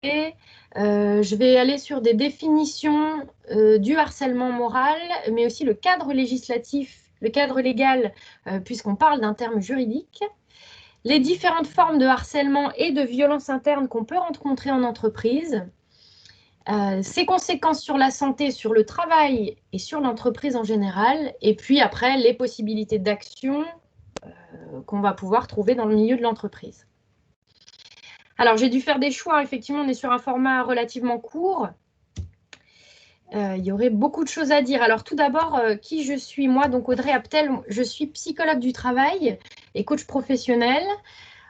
je vais aller sur des définitions du harcèlement moral, mais aussi le cadre législatif, le cadre légal, puisqu'on parle d'un terme juridique, les différentes formes de harcèlement et de violence interne qu'on peut rencontrer en entreprise, ses conséquences sur la santé, sur le travail et sur l'entreprise en général, et puis après les possibilités d'action qu'on va pouvoir trouver dans le milieu de l'entreprise. Alors j'ai dû faire des choix, effectivement on est sur un format relativement court. Il y aurait beaucoup de choses à dire. Alors tout d'abord, qui je suis? Moi, donc Audrey Aptel, je suis psychologue du travail et coach professionnel.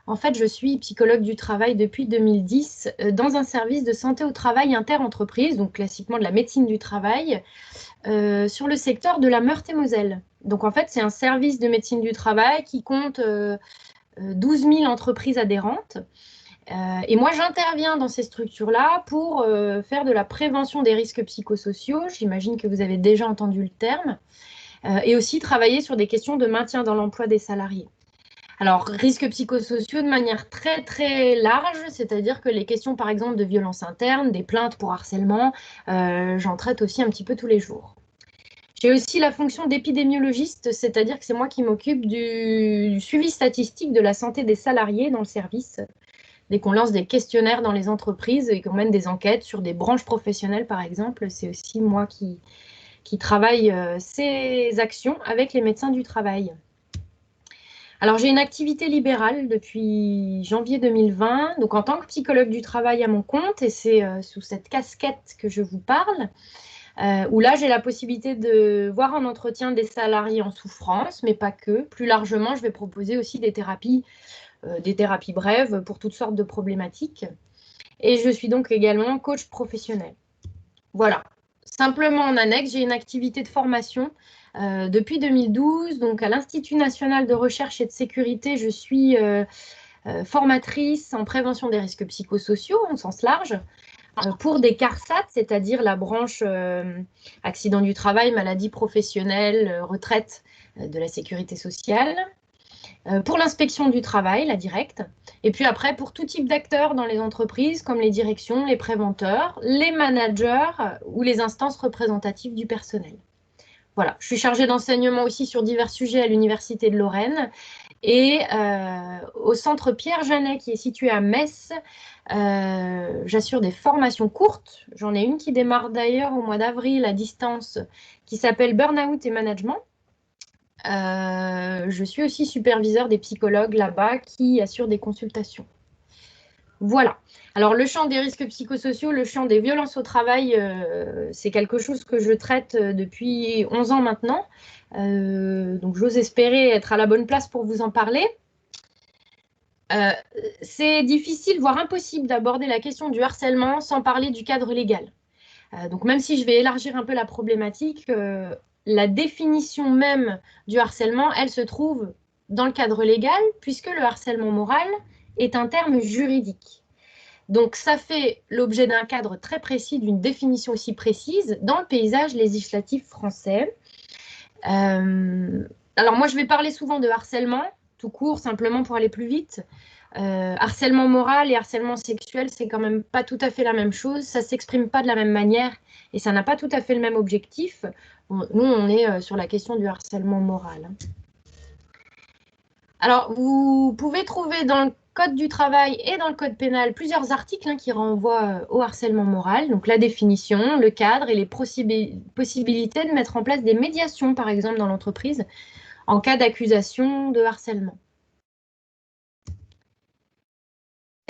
En fait, je suis psychologue du travail depuis 2010 dans un service de santé au travail inter-entreprise, donc classiquement de la médecine du travail, sur le secteur de la Meurthe-et-Moselle. Donc en fait, c'est un service de médecine du travail qui compte 12 000 entreprises adhérentes. Et moi, j'interviens dans ces structures-là pour faire de la prévention des risques psychosociaux. J'imagine que vous avez déjà entendu le terme. Et aussi travailler sur des questions de maintien dans l'emploi des salariés. Alors, risques psychosociaux de manière très, très large, c'est-à-dire que les questions, par exemple, de violence interne, des plaintes pour harcèlement, j'en traite aussi un petit peu tous les jours. J'ai aussi la fonction d'épidémiologiste, c'est-à-dire que c'est moi qui m'occupe du suivi statistique de la santé des salariés dans le service. Dès qu'on lance des questionnaires dans les entreprises et qu'on mène des enquêtes sur des branches professionnelles, par exemple, c'est aussi moi qui travaille ces actions avec les médecins du travail. Alors, j'ai une activité libérale depuis janvier 2020, donc en tant que psychologue du travail à mon compte, et c'est sous cette casquette que je vous parle, où là, j'ai la possibilité de voir en entretien des salariés en souffrance, mais pas que. Plus largement, je vais proposer aussi des thérapies brèves pour toutes sortes de problématiques. Et je suis donc également coach professionnel. Voilà. Simplement en annexe, j'ai une activité de formation depuis 2012. Donc à l'Institut national de recherche et de sécurité, je suis formatrice en prévention des risques psychosociaux, en sens large, pour des CARSAT, c'est-à-dire la branche accident du travail, maladie professionnelle, retraite de la sécurité sociale. Pour l'inspection du travail, la directe, et puis après pour tout type d'acteurs dans les entreprises, comme les directions, les préventeurs, les managers ou les instances représentatives du personnel. Voilà, je suis chargée d'enseignement aussi sur divers sujets à l'Université de Lorraine et au centre Pierre Janet qui est situé à Metz. J'assure des formations courtes. J'en ai une qui démarre d'ailleurs au mois d'avril à distance qui s'appelle Burnout et Management. Je suis aussi superviseur des psychologues là-bas qui assurent des consultations. Voilà. Alors, le champ des risques psychosociaux, le champ des violences au travail, c'est quelque chose que je traite depuis 11 ans maintenant. Donc, j'ose espérer être à la bonne place pour vous en parler. C'est difficile, voire impossible d'aborder la question du harcèlement sans parler du cadre légal. Donc, même si je vais élargir un peu la problématique, la définition même du harcèlement, elle se trouve dans le cadre légal, puisque le harcèlement moral est un terme juridique. Donc, ça fait l'objet d'un cadre très précis, d'une définition aussi précise dans le paysage législatif français. Alors, moi, je vais parler souvent de harcèlement, tout court, simplement pour aller plus vite. Harcèlement moral et harcèlement sexuel, c'est quand même pas tout à fait la même chose. Ça s'exprime pas de la même manière et ça n'a pas tout à fait le même objectif. Bon, nous, on est sur la question du harcèlement moral. Alors, vous pouvez trouver dans le Code du travail et dans le Code pénal plusieurs articles qui renvoient au harcèlement moral. Donc, la définition, le cadre et les possibilités de mettre en place des médiations, par exemple, dans l'entreprise, en cas d'accusation de harcèlement.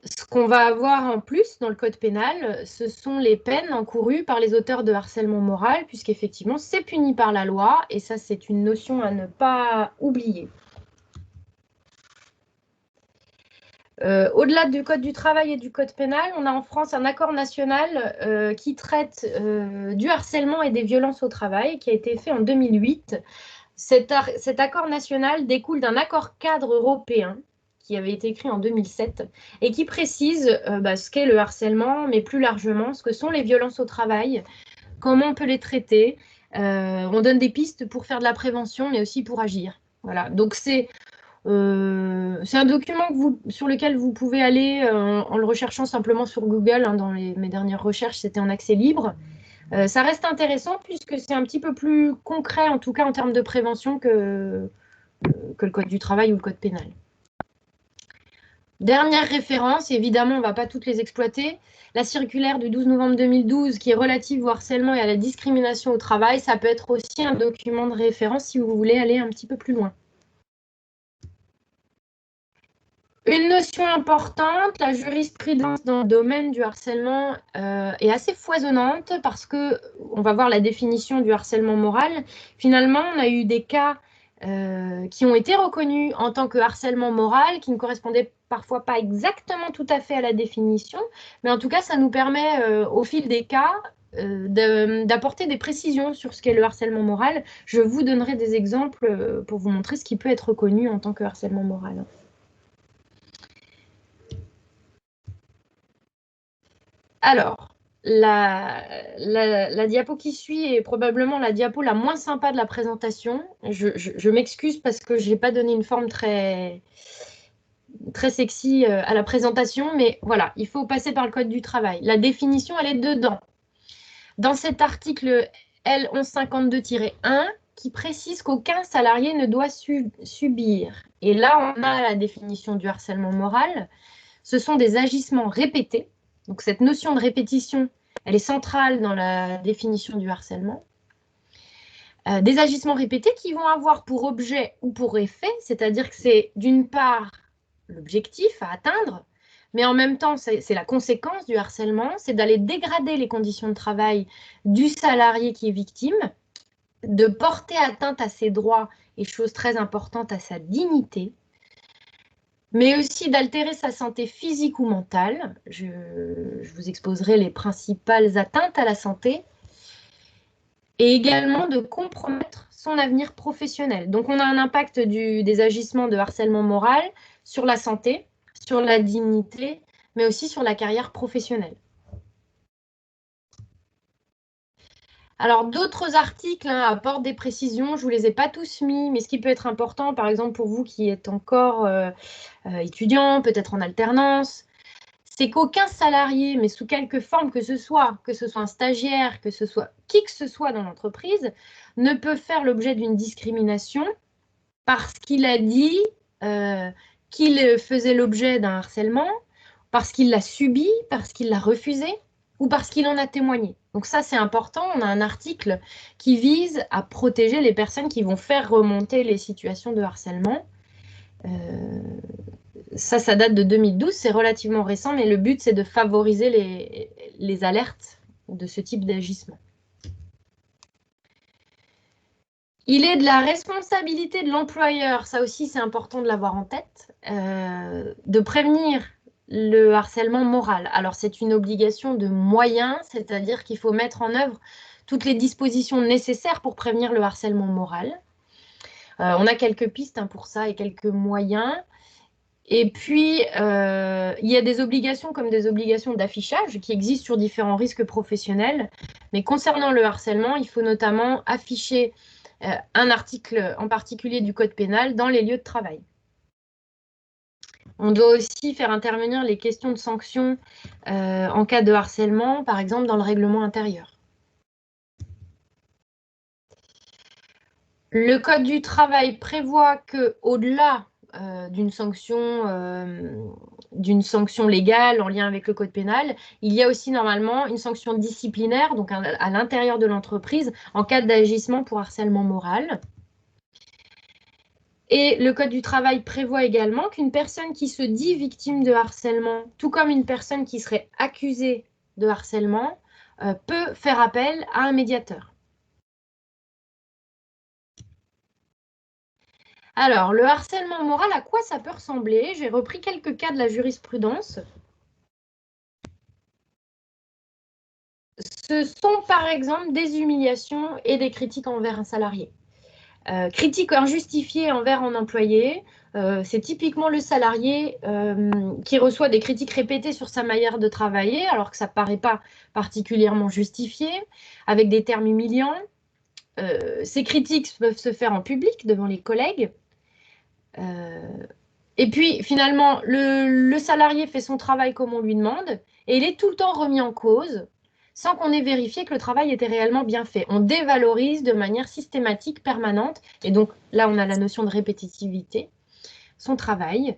Ce qu'on va avoir en plus dans le code pénal, ce sont les peines encourues par les auteurs de harcèlement moral, puisqu'effectivement, c'est puni par la loi, et ça, c'est une notion à ne pas oublier. Au-delà du code du travail et du code pénal, on a en France un accord national qui traite du harcèlement et des violences au travail, qui a été fait en 2008. Cet accord national découle d'un accord cadre européen qui avait été écrit en 2007 et qui précise ce qu'est le harcèlement, mais plus largement ce que sont les violences au travail, comment on peut les traiter. On donne des pistes pour faire de la prévention, mais aussi pour agir. Voilà. Donc C'est un document sur lequel vous pouvez aller en le recherchant simplement sur Google. Hein, dans mes dernières recherches, c'était en accès libre. Ça reste intéressant puisque c'est un petit peu plus concret, en tout cas en termes de prévention, que le code du travail ou le code pénal. Dernière référence, évidemment, on ne va pas toutes les exploiter. La circulaire du 12 novembre 2012 qui est relative au harcèlement et à la discrimination au travail, ça peut être aussi un document de référence si vous voulez aller un petit peu plus loin. Une notion importante, la jurisprudence dans le domaine du harcèlement est assez foisonnante parce que, on va voir la définition du harcèlement moral. Finalement, on a eu des cas qui ont été reconnus en tant que harcèlement moral, qui ne correspondaient parfois pas exactement tout à fait à la définition, mais en tout cas, ça nous permet au fil des cas d'apporter des précisions sur ce qu'est le harcèlement moral. Je vous donnerai des exemples pour vous montrer ce qui peut être reconnu en tant que harcèlement moral. Alors, la diapo qui suit est probablement la diapo la moins sympa de la présentation. Je m'excuse parce que je n'ai pas donné une forme très sexy à la présentation, mais voilà, il faut passer par le code du travail. La définition, elle est dedans. Dans cet article L1152-1, qui précise qu'aucun salarié ne doit subir. Et là, on a la définition du harcèlement moral. Ce sont des agissements répétés. Donc cette notion de répétition, elle est centrale dans la définition du harcèlement. Des agissements répétés qui vont avoir pour objet ou pour effet, c'est-à-dire que c'est d'une part l'objectif à atteindre, mais en même temps, c'est la conséquence du harcèlement, c'est d'aller dégrader les conditions de travail du salarié qui est victime, de porter atteinte à ses droits et, chose très importante, à sa dignité, mais aussi d'altérer sa santé physique ou mentale. Je vous exposerai les principales atteintes à la santé, et également de compromettre son avenir professionnel. Donc on a un impact des agissements de harcèlement moral sur la santé, sur la dignité, mais aussi sur la carrière professionnelle. Alors, d'autres articles apportent des précisions, je ne vous les ai pas tous mis, mais ce qui peut être important, par exemple, pour vous qui êtes encore étudiant, peut-être en alternance, c'est qu'aucun salarié, mais sous quelque forme que ce soit un stagiaire, que ce soit qui que ce soit dans l'entreprise, ne peut faire l'objet d'une discrimination parce qu'il a dit qu'il faisait l'objet d'un harcèlement, parce qu'il l'a subi, parce qu'il l'a refusé ou parce qu'il en a témoigné. Donc ça, c'est important. On a un article qui vise à protéger les personnes qui vont faire remonter les situations de harcèlement. Ça date de 2012, c'est relativement récent, mais le but, c'est de favoriser les alertes de ce type d'agissement. Il est de la responsabilité de l'employeur, ça aussi c'est important de l'avoir en tête, de prévenir le harcèlement moral. Alors c'est une obligation de moyens, c'est-à-dire qu'il faut mettre en œuvre toutes les dispositions nécessaires pour prévenir le harcèlement moral. On a quelques pistes pour ça et quelques moyens. Et puis, il y a des obligations comme des obligations d'affichage qui existent sur différents risques professionnels. Mais concernant le harcèlement, il faut notamment afficher un article en particulier du Code pénal dans les lieux de travail. On doit aussi faire intervenir les questions de sanctions en cas de harcèlement, par exemple dans le règlement intérieur. Le Code du travail prévoit qu'au-delà d'une sanction légale en lien avec le code pénal, il y a aussi normalement une sanction disciplinaire, donc à l'intérieur de l'entreprise, en cas d'agissement pour harcèlement moral. Et le Code du travail prévoit également qu'une personne qui se dit victime de harcèlement, tout comme une personne qui serait accusée de harcèlement, peut faire appel à un médiateur. Alors, le harcèlement moral, à quoi ça peut ressembler? J'ai repris quelques cas de la jurisprudence. Ce sont par exemple des humiliations et des critiques envers un salarié. Critiques injustifiées envers un employé, c'est typiquement le salarié qui reçoit des critiques répétées sur sa manière de travailler, alors que ça ne paraît pas particulièrement justifié, avec des termes humiliants. Ces critiques peuvent se faire en public devant les collègues. Et puis, finalement, le salarié fait son travail comme on lui demande et il est tout le temps remis en cause sans qu'on ait vérifié que le travail était réellement bien fait. On dévalorise de manière systématique, permanente. Et donc, là, on a la notion de répétitivité, son travail,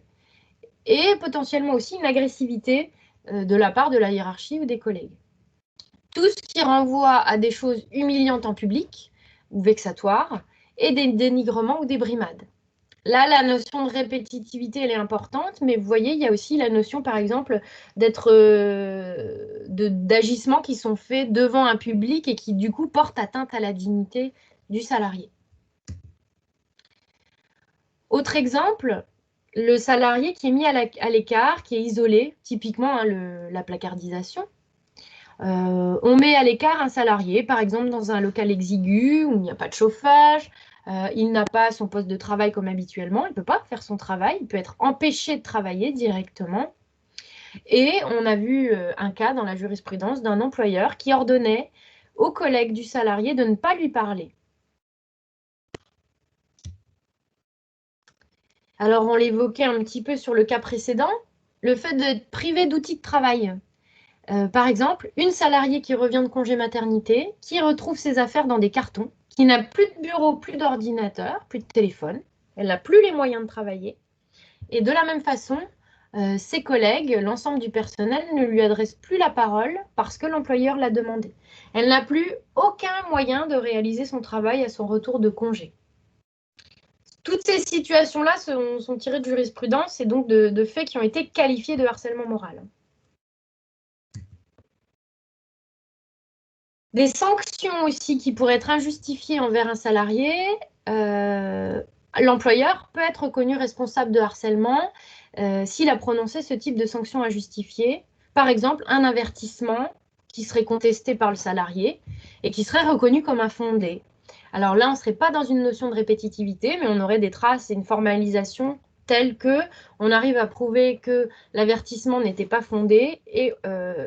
et potentiellement aussi une agressivité de la part de la hiérarchie ou des collègues. Tout ce qui renvoie à des choses humiliantes en public ou vexatoires et des dénigrements ou des brimades. Là, la notion de répétitivité, elle est importante, mais vous voyez, il y a aussi la notion, par exemple, d'agissements qui sont faits devant un public et qui, du coup, portent atteinte à la dignité du salarié. Autre exemple, le salarié qui est mis à l'écart, qui est isolé, typiquement la placardisation. On met à l'écart un salarié, par exemple, dans un local exigu où il n'y a pas de chauffage, il n'a pas son poste de travail comme habituellement, il ne peut pas faire son travail, il peut être empêché de travailler directement. Et on a vu un cas dans la jurisprudence d'un employeur qui ordonnait aux collègues du salarié de ne pas lui parler. Alors, on l'évoquait un petit peu sur le cas précédent, le fait d'être privé d'outils de travail. Par exemple, une salariée qui revient de congé maternité, qui retrouve ses affaires dans des cartons, qui n'a plus de bureau, plus d'ordinateur, plus de téléphone, elle n'a plus les moyens de travailler. Et de la même façon, ses collègues, l'ensemble du personnel, ne lui adressent plus la parole parce que l'employeur l'a demandé. Elle n'a plus aucun moyen de réaliser son travail à son retour de congé. Toutes ces situations-là sont tirées de jurisprudence et donc de faits qui ont été qualifiés de harcèlement moral. Des sanctions aussi qui pourraient être injustifiées envers un salarié. L'employeur peut être reconnu responsable de harcèlement s'il a prononcé ce type de sanctions injustifiées. Par exemple, un avertissement qui serait contesté par le salarié et qui serait reconnu comme infondé. Alors là, on ne serait pas dans une notion de répétitivité, mais on aurait des traces et une formalisation telle que on arrive à prouver que l'avertissement n'était pas fondé et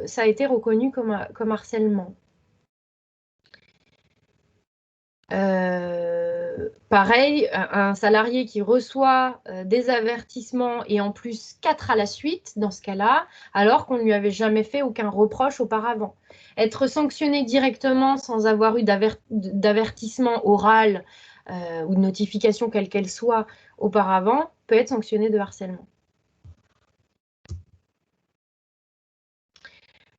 ça a été reconnu comme harcèlement. Pareil, un salarié qui reçoit des avertissements et en plus 4 à la suite, dans ce cas-là, alors qu'on ne lui avait jamais fait aucun reproche auparavant. Être sanctionné directement sans avoir eu d'avertissement oral ou de notification quelle qu'elle soit auparavant peut être sanctionné de harcèlement.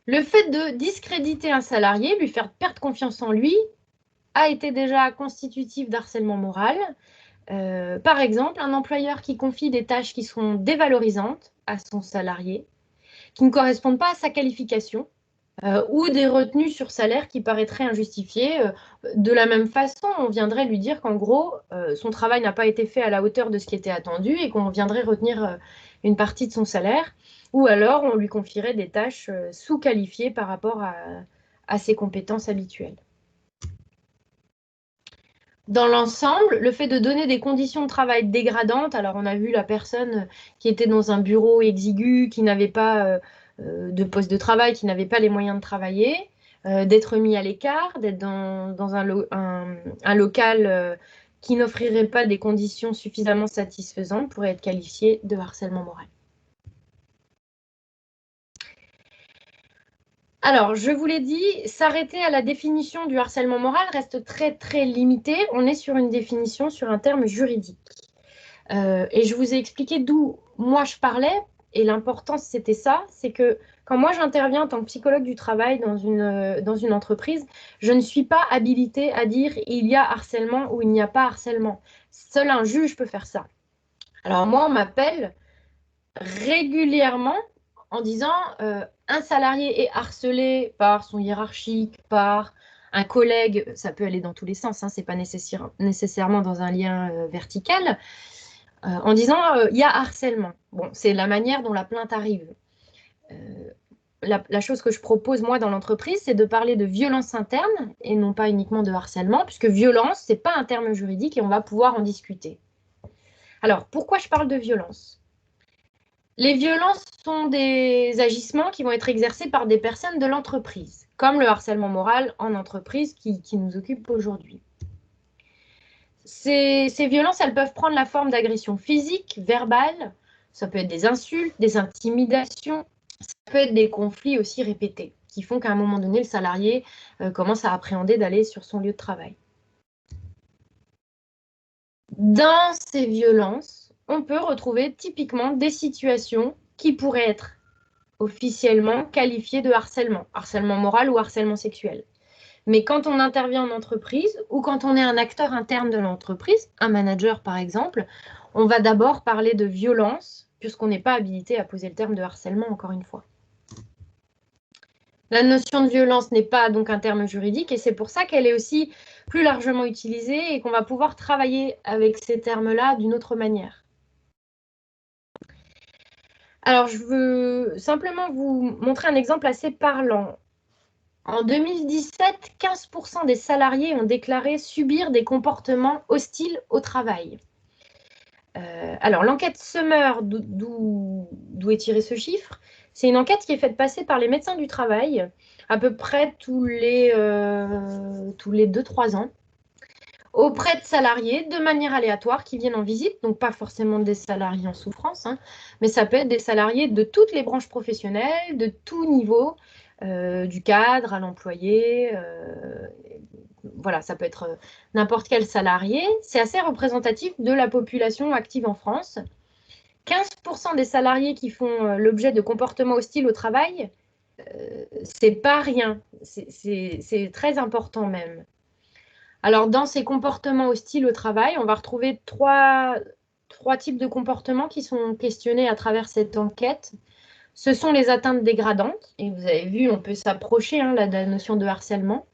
Le fait de discréditer un salarié, lui faire perdre confiance en lui, a été déjà constitutif d'harcèlement moral. Par exemple, un employeur qui confie des tâches qui sont dévalorisantes à son salarié, qui ne correspondent pas à sa qualification, ou des retenues sur salaire qui paraîtraient injustifiées. De la même façon, on viendrait lui dire qu'en gros, son travail n'a pas été fait à la hauteur de ce qui était attendu et qu'on viendrait retenir une partie de son salaire, ou alors on lui confierait des tâches sous-qualifiées par rapport à ses compétences habituelles. Dans l'ensemble, le fait de donner des conditions de travail dégradantes, alors on a vu la personne qui était dans un bureau exigu, qui n'avait pas de poste de travail, qui n'avait pas les moyens de travailler, d'être mis à l'écart, d'être dans un local qui n'offrirait pas des conditions suffisamment satisfaisantes pourrait être qualifié de harcèlement moral. Alors, je vous l'ai dit, s'arrêter à la définition du harcèlement moral reste très, très limité. On est sur une définition, sur un terme juridique. Et je vous ai expliqué d'où moi je parlais, et l'importance c'était ça, c'est que quand moi j'interviens en tant que psychologue du travail dans une entreprise, je ne suis pas habilitée à dire il y a harcèlement ou il n'y a pas harcèlement. Seul un juge peut faire ça. Alors moi, on m'appelle régulièrement en disant un salarié est harcelé par son hiérarchique, par un collègue, ça peut aller dans tous les sens, hein, c'est pas nécessairement dans un lien vertical, en disant il y a harcèlement. Bon, c'est la manière dont la plainte arrive. La chose que je propose moi dans l'entreprise, c'est de parler de violence interne et non pas uniquement de harcèlement, puisque violence, c'est pas un terme juridique et on va pouvoir en discuter. Alors, pourquoi je parle de violence ? Les violences sont des agissements qui vont être exercés par des personnes de l'entreprise, comme le harcèlement moral en entreprise qui nous occupe aujourd'hui. Ces violences, elles peuvent prendre la forme d'agressions physiques, verbales, ça peut être des insultes, des intimidations, ça peut être des conflits aussi répétés, qui font qu'à un moment donné, le salarié commence à appréhender d'aller sur son lieu de travail. Dans ces violences, on peut retrouver typiquement des situations qui pourraient être officiellement qualifiées de harcèlement, harcèlement moral ou harcèlement sexuel. Mais quand on intervient en entreprise ou quand on est un acteur interne de l'entreprise, un manager par exemple, on va d'abord parler de violence, puisqu'on n'est pas habilité à poser le terme de harcèlement, encore une fois. La notion de violence n'est pas donc un terme juridique et c'est pour ça qu'elle est aussi plus largement utilisée et qu'on va pouvoir travailler avec ces termes-là d'une autre manière. Alors, je veux simplement vous montrer un exemple assez parlant. En 2017, 15% des salariés ont déclaré subir des comportements hostiles au travail. Alors, l'enquête Summer, d'où est tiré ce chiffre, c'est une enquête qui est faite passer par les médecins du travail à peu près tous les 2-3 ans, auprès de salariés de manière aléatoire qui viennent en visite, donc pas forcément des salariés en souffrance, hein, mais ça peut être des salariés de toutes les branches professionnelles, de tout niveau, du cadre à l'employé, voilà, ça peut être n'importe quel salarié. C'est assez représentatif de la population active en France. 15% des salariés qui font l'objet de comportements hostiles au travail, c'est pas rien, c'est très important même. Alors, dans ces comportements hostiles au travail, on va retrouver trois types de comportements qui sont questionnés à travers cette enquête. Ce sont les atteintes dégradantes, et vous avez vu, on peut s'approcher de la notion de harcèlement.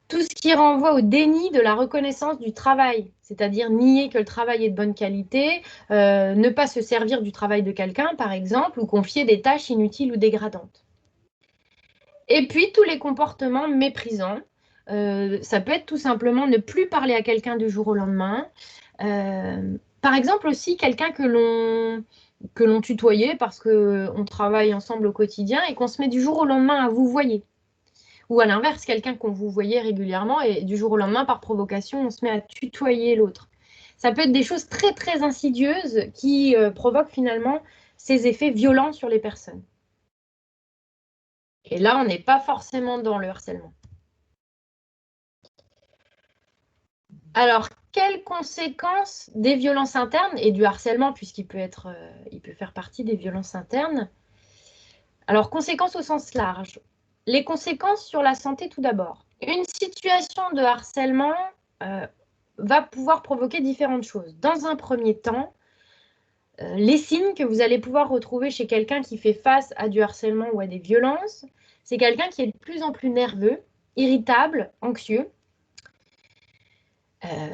Tout ce qui renvoie au déni de la reconnaissance du travail, c'est-à-dire nier que le travail est de bonne qualité, ne pas se servir du travail de quelqu'un, par exemple, ou confier des tâches inutiles ou dégradantes. Et puis, tous les comportements méprisants. Ça peut être tout simplement ne plus parler à quelqu'un du jour au lendemain. Par exemple aussi, quelqu'un que l'on tutoyait parce qu'on travaille ensemble au quotidien et qu'on se met du jour au lendemain à vous voyer. Ou à l'inverse, quelqu'un qu'on vous voyait régulièrement et du jour au lendemain, par provocation, on se met à tutoyer l'autre. Ça peut être des choses très, très insidieuses qui provoquent finalement ces effets violents sur les personnes. Et là, on n'est pas forcément dans le harcèlement. Alors, quelles conséquences des violences internes et du harcèlement, puisqu'il peut faire partie des violences internes? Alors, conséquences au sens large. Les conséquences sur la santé tout d'abord. Une situation de harcèlement va pouvoir provoquer différentes choses. Dans un premier temps, les signes que vous allez pouvoir retrouver chez quelqu'un qui fait face à du harcèlement ou à des violences, c'est quelqu'un qui est de plus en plus nerveux, irritable, anxieux.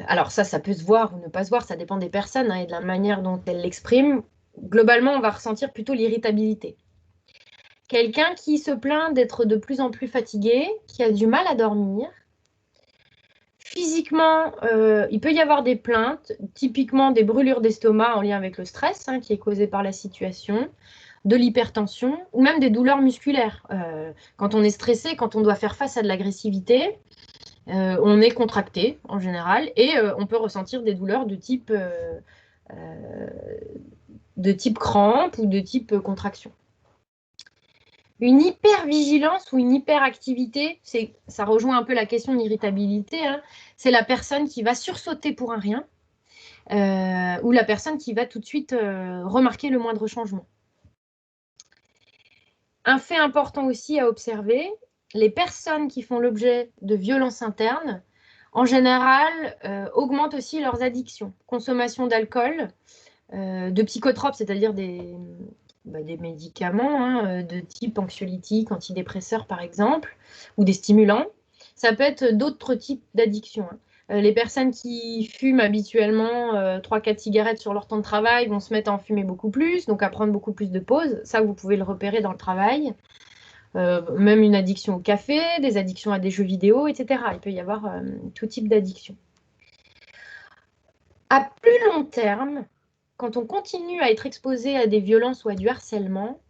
Alors ça peut se voir ou ne pas se voir, ça dépend des personnes et de la manière dont elles l'expriment. Globalement, on va ressentir plutôt l'irritabilité. Quelqu'un qui se plaint d'être de plus en plus fatigué, qui a du mal à dormir. Physiquement, il peut y avoir des plaintes, typiquement des brûlures d'estomac en lien avec le stress qui est causé par la situation, de l'hypertension ou même des douleurs musculaires. Quand on est stressé, quand on doit faire face à de l'agressivité, on est contracté en général et on peut ressentir des douleurs de type crampe ou de type contraction. Une hypervigilance ou une hyperactivité, ça rejoint un peu la question d'irritabilité, c'est la personne qui va sursauter pour un rien ou la personne qui va tout de suite remarquer le moindre changement. Un fait important aussi à observer, les personnes qui font l'objet de violences internes, en général, augmentent aussi leurs addictions. Consommation d'alcool, de psychotropes, c'est-à-dire des médicaments de type anxiolytique, antidépresseurs par exemple, ou des stimulants. Ça peut être d'autres types d'addictions. Les personnes qui fument habituellement 3-4 cigarettes sur leur temps de travail vont se mettre à en fumer beaucoup plus, donc à prendre beaucoup plus de pauses. Ça, vous pouvez le repérer dans le travail. Même une addiction au café, des addictions à des jeux vidéo, etc. Il peut y avoir tout type d'addiction. À plus long terme, quand on continue à être exposé à des violences ou à du harcèlement,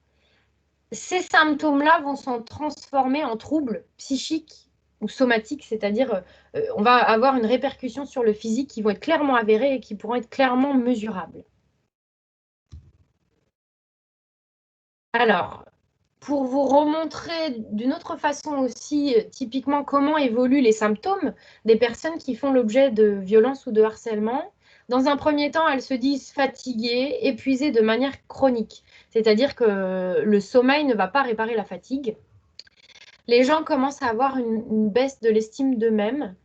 ces symptômes-là vont s'en transformer en troubles psychiques ou somatiques, c'est-à-dire on va avoir une répercussion sur le physique qui vont être clairement avérées et qui pourront être clairement mesurables. Alors, pour vous remontrer d'une autre façon aussi, typiquement, comment évoluent les symptômes des personnes qui font l'objet de violences ou de harcèlement, dans un premier temps, elles se disent fatiguées, épuisées de manière chronique. C'est-à-dire que le sommeil ne va pas réparer la fatigue. Les gens commencent à avoir une baisse de l'estime d'eux-mêmes.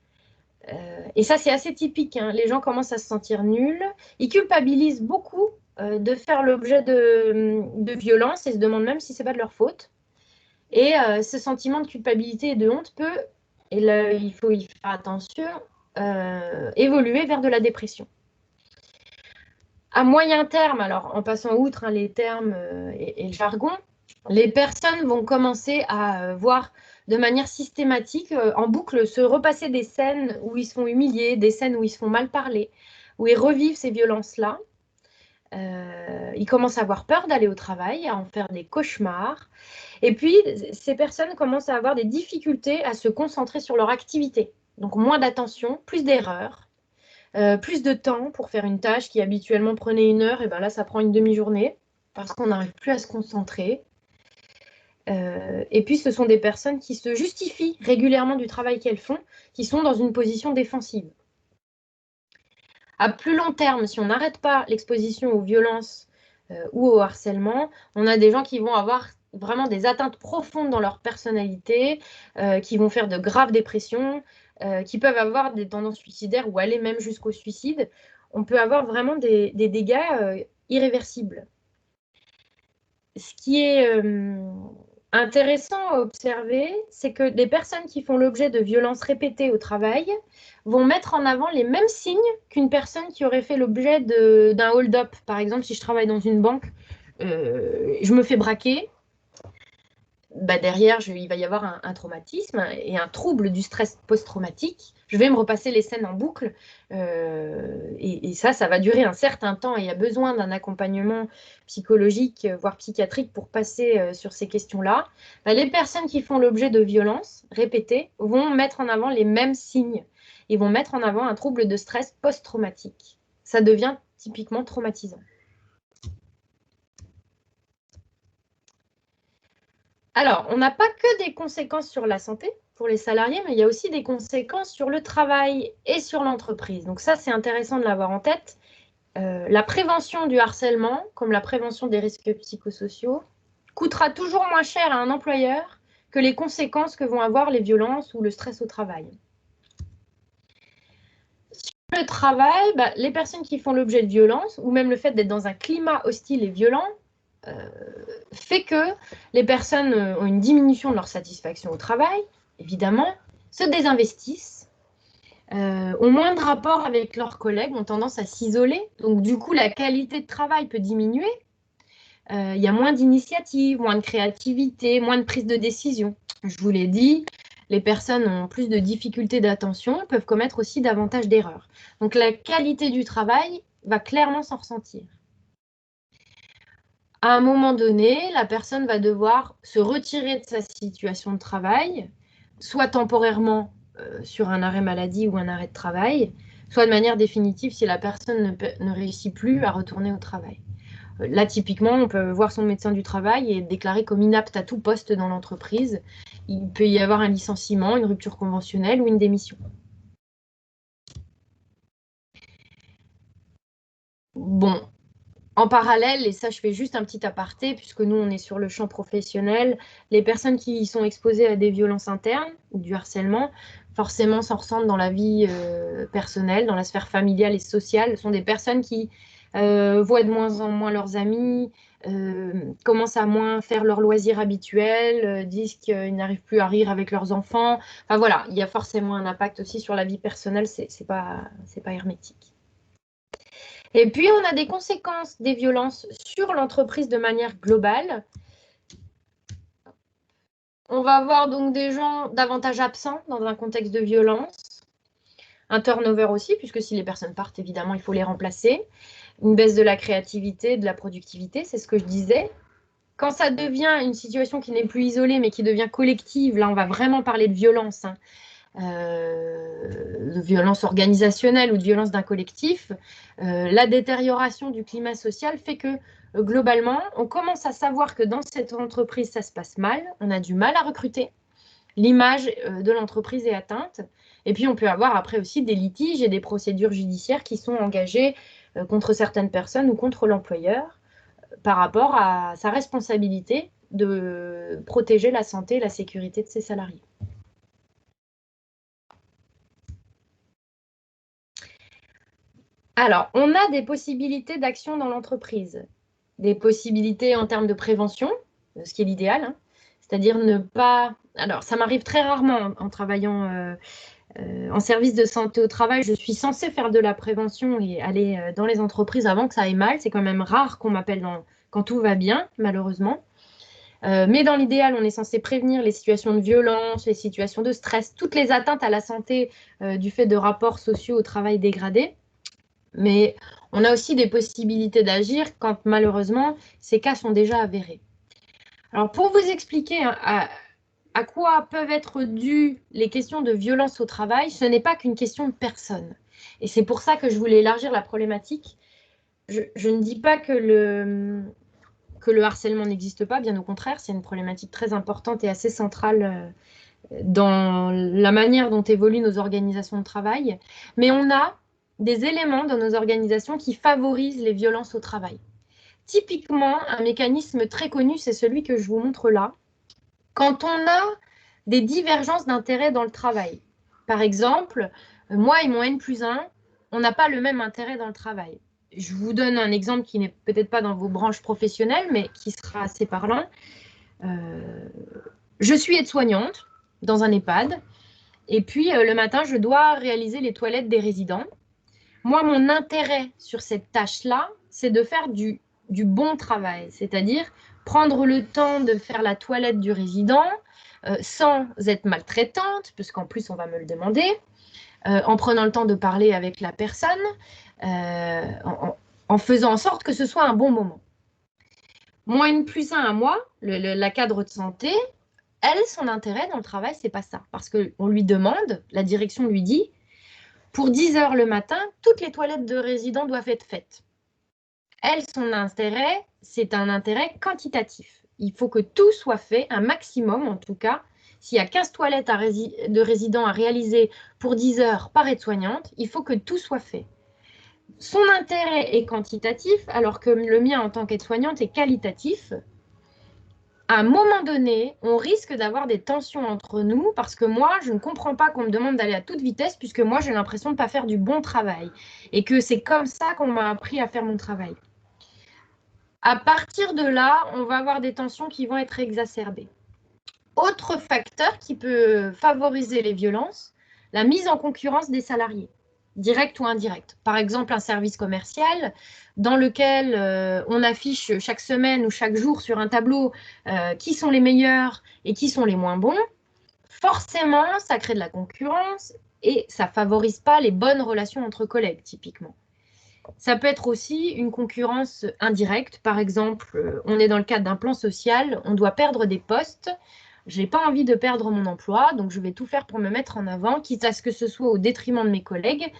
Et ça, c'est assez typique, hein. Les gens commencent à se sentir nuls. Ils culpabilisent beaucoup de faire l'objet de violences et se demandent même si ce n'est pas de leur faute. Et ce sentiment de culpabilité et de honte peut, et là, il faut y faire attention, évoluer vers de la dépression. À moyen terme, alors en passant outre les termes et le jargon, les personnes vont commencer à voir de manière systématique, en boucle, se repasser des scènes où ils se font humilier, des scènes où ils se font mal parler, où ils revivent ces violences-là. Ils commencent à avoir peur d'aller au travail, à en faire des cauchemars. Et puis, ces personnes commencent à avoir des difficultés à se concentrer sur leur activité. Donc, moins d'attention, plus d'erreurs, plus de temps pour faire une tâche qui habituellement prenait 1 heure, et bien là, ça prend une demi-journée parce qu'on n'arrive plus à se concentrer. Et puis, ce sont des personnes qui se justifient régulièrement du travail qu'elles font, qui sont dans une position défensive. À plus long terme, si on n'arrête pas l'exposition aux violences ou au harcèlement, on a des gens qui vont avoir vraiment des atteintes profondes dans leur personnalité, qui vont faire de graves dépressions, qui peuvent avoir des tendances suicidaires ou aller même jusqu'au suicide. On peut avoir vraiment des dégâts irréversibles. Ce qui est intéressant à observer, c'est que les personnes qui font l'objet de violences répétées au travail vont mettre en avant les mêmes signes qu'une personne qui aurait fait l'objet d'un hold-up. Par exemple, si je travaille dans une banque, je me fais braquer, bah derrière, il va y avoir un traumatisme et un trouble du stress post-traumatique. Je vais me repasser les scènes en boucle et ça va durer un certain temps et il y a besoin d'un accompagnement psychologique, voire psychiatrique pour passer sur ces questions-là. Bah, les personnes qui font l'objet de violences répétées vont mettre en avant les mêmes signes. Ils vont mettre en avant un trouble de stress post-traumatique. Ça devient typiquement traumatisant. Alors, on n'a pas que des conséquences sur la santé pour les salariés, mais il y a aussi des conséquences sur le travail et sur l'entreprise. Donc ça, c'est intéressant de l'avoir en tête. La prévention du harcèlement, comme la prévention des risques psychosociaux, coûtera toujours moins cher à un employeur que les conséquences que vont avoir les violences ou le stress au travail. Sur le travail, les personnes qui font l'objet de violences, ou même le fait d'être dans un climat hostile et violent, fait que les personnes ont une diminution de leur satisfaction au travail, évidemment, se désinvestissent, ont moins de rapport avec leurs collègues, ont tendance à s'isoler. Donc, du coup, la qualité de travail peut diminuer. Il y a moins d'initiatives, moins de créativité, moins de prise de décision. Je vous l'ai dit, les personnes ont plus de difficultés d'attention, peuvent commettre aussi davantage d'erreurs. Donc, la qualité du travail va clairement s'en ressentir. À un moment donné, la personne va devoir se retirer de sa situation de travail, soit temporairement sur un arrêt maladie ou un arrêt de travail, soit de manière définitive si la personne ne réussit plus à retourner au travail. Là, typiquement, on peut voir son médecin du travail et être déclaré comme inapte à tout poste dans l'entreprise. Il peut y avoir un licenciement, une rupture conventionnelle ou une démission. Bon. En parallèle, et ça je fais juste un petit aparté, puisque nous on est sur le champ professionnel, les personnes qui sont exposées à des violences internes ou du harcèlement, forcément s'en ressentent dans la vie personnelle, dans la sphère familiale et sociale. Ce sont des personnes qui voient de moins en moins leurs amis, commencent à moins faire leurs loisirs habituels, disent qu'ils n'arrivent plus à rire avec leurs enfants. Enfin voilà, il y a forcément un impact aussi sur la vie personnelle, c'est pas hermétique. Et puis, on a des conséquences des violences sur l'entreprise de manière globale. On va avoir donc des gens davantage absents dans un contexte de violence. Un turnover aussi, puisque si les personnes partent, évidemment, il faut les remplacer. Une baisse de la créativité, de la productivité, c'est ce que je disais. Quand ça devient une situation qui n'est plus isolée, mais qui devient collective, là, on va vraiment parler de violence, hein, de violence organisationnelle ou de violence d'un collectif. La détérioration du climat social fait que, globalement, on commence à savoir que dans cette entreprise, ça se passe mal, on a du mal à recruter, l'image de l'entreprise est atteinte, et puis on peut avoir après aussi des litiges et des procédures judiciaires qui sont engagées contre certaines personnes ou contre l'employeur, par rapport à sa responsabilité de protéger la santé et la sécurité de ses salariés. Alors, on a des possibilités d'action dans l'entreprise, des possibilités en termes de prévention, ce qui est l'idéal, hein, c'est-à-dire ne pas... Alors, ça m'arrive très rarement en travaillant en service de santé au travail, je suis censée faire de la prévention et aller dans les entreprises avant que ça aille mal. C'est quand même rare qu'on m'appelle quand tout va bien, malheureusement. Mais dans l'idéal, on est censé prévenir les situations de violence, les situations de stress, toutes les atteintes à la santé du fait de rapports sociaux au travail dégradés. Mais on a aussi des possibilités d'agir quand malheureusement ces cas sont déjà avérés. Alors pour vous expliquer à quoi peuvent être dues les questions de violence au travail, ce n'est pas qu'une question de personne. Et c'est pour ça que je voulais élargir la problématique. Je ne dis pas que le harcèlement n'existe pas, bien au contraire, c'est une problématique très importante et assez centrale dans la manière dont évoluent nos organisations de travail. Mais on a des éléments dans nos organisations qui favorisent les violences au travail. Typiquement, un mécanisme très connu, c'est celui que je vous montre là. Quand on a des divergences d'intérêt dans le travail, par exemple, moi et mon N+1, on n'a pas le même intérêt dans le travail. Je vous donne un exemple qui n'est peut-être pas dans vos branches professionnelles, mais qui sera assez parlant. Je suis aide-soignante dans un EHPAD, et puis le matin, je dois réaliser les toilettes des résidents. Moi, mon intérêt sur cette tâche-là, c'est de faire du bon travail, c'est-à-dire prendre le temps de faire la toilette du résident sans être maltraitante, puisqu'en plus on va me le demander, en prenant le temps de parler avec la personne, en faisant en sorte que ce soit un bon moment. Moi, N+1 à moi, la cadre de santé, elle, son intérêt dans le travail, c'est pas ça. Parce qu'on lui demande, la direction lui dit, pour 10 heures le matin, toutes les toilettes de résidents doivent être faites. Elle, son intérêt, c'est un intérêt quantitatif. Il faut que tout soit fait, un maximum en tout cas. S'il y a 15 toilettes de résidents à réaliser pour 10 heures par aide-soignante, il faut que tout soit fait. Son intérêt est quantitatif, alors que le mien en tant qu'aide-soignante est qualitatif. À un moment donné, on risque d'avoir des tensions entre nous parce que moi, je ne comprends pas qu'on me demande d'aller à toute vitesse puisque moi, j'ai l'impression de ne pas faire du bon travail et que c'est comme ça qu'on m'a appris à faire mon travail. À partir de là, on va avoir des tensions qui vont être exacerbées. Autre facteur qui peut favoriser les violences, la mise en concurrence des salariés, direct ou indirect. Par exemple, un service commercial dans lequel on affiche chaque semaine ou chaque jour sur un tableau qui sont les meilleurs et qui sont les moins bons. Forcément, ça crée de la concurrence et ça ne favorise pas les bonnes relations entre collègues, typiquement. Ça peut être aussi une concurrence indirecte. Par exemple, on est dans le cadre d'un plan social, on doit perdre des postes. Je n'ai pas envie de perdre mon emploi, donc je vais tout faire pour me mettre en avant, quitte à ce que ce soit au détriment de mes collègues,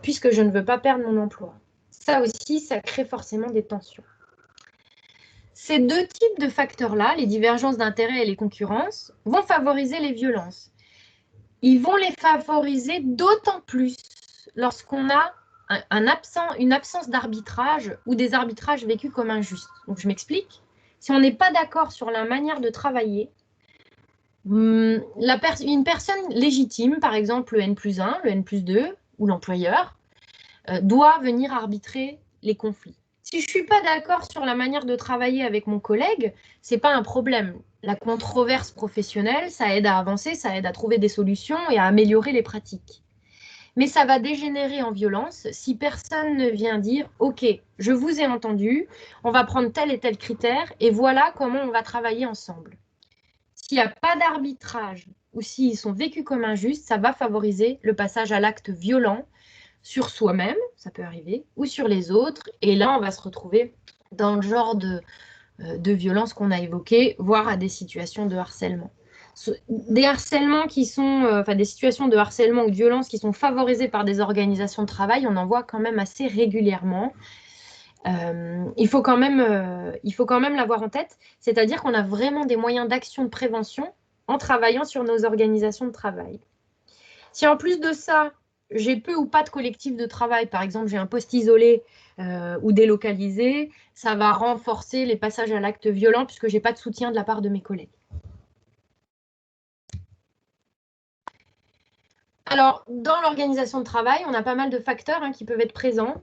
puisque je ne veux pas perdre mon emploi. Ça aussi, ça crée forcément des tensions. Ces deux types de facteurs-là, les divergences d'intérêts et les concurrences, vont favoriser les violences. Ils vont les favoriser d'autant plus lorsqu'on a une absence d'arbitrage ou des arbitrages vécus comme injustes. Donc je m'explique. Si on n'est pas d'accord sur la manière de travailler, une personne légitime, par exemple le N+1, le N+2 ou l'employeur, doit venir arbitrer les conflits. Si je ne suis pas d'accord sur la manière de travailler avec mon collègue, ce n'est pas un problème. La controverse professionnelle, ça aide à avancer, ça aide à trouver des solutions et à améliorer les pratiques. Mais ça va dégénérer en violence si personne ne vient dire « Ok, je vous ai entendu, on va prendre tel et tel critère et voilà comment on va travailler ensemble. » S'il n'y a pas d'arbitrage ou s'ils sont vécus comme injustes, ça va favoriser le passage à l'acte violent sur soi-même, ça peut arriver, ou sur les autres. Et là, on va se retrouver dans le genre de violence qu'on a évoquées, voire à des situations de harcèlement. Des harcèlements qui sont, des situations de harcèlement ou de violence qui sont favorisées par des organisations de travail, on en voit quand même assez régulièrement. Il faut quand même l'avoir en tête, c'est-à-dire qu'on a vraiment des moyens d'action de prévention en travaillant sur nos organisations de travail. Si en plus de ça, j'ai peu ou pas de collectif de travail, par exemple j'ai un poste isolé ou délocalisé, ça va renforcer les passages à l'acte violent puisque je n'ai pas de soutien de la part de mes collègues. Alors, dans l'organisation de travail, on a pas mal de facteurs qui peuvent être présents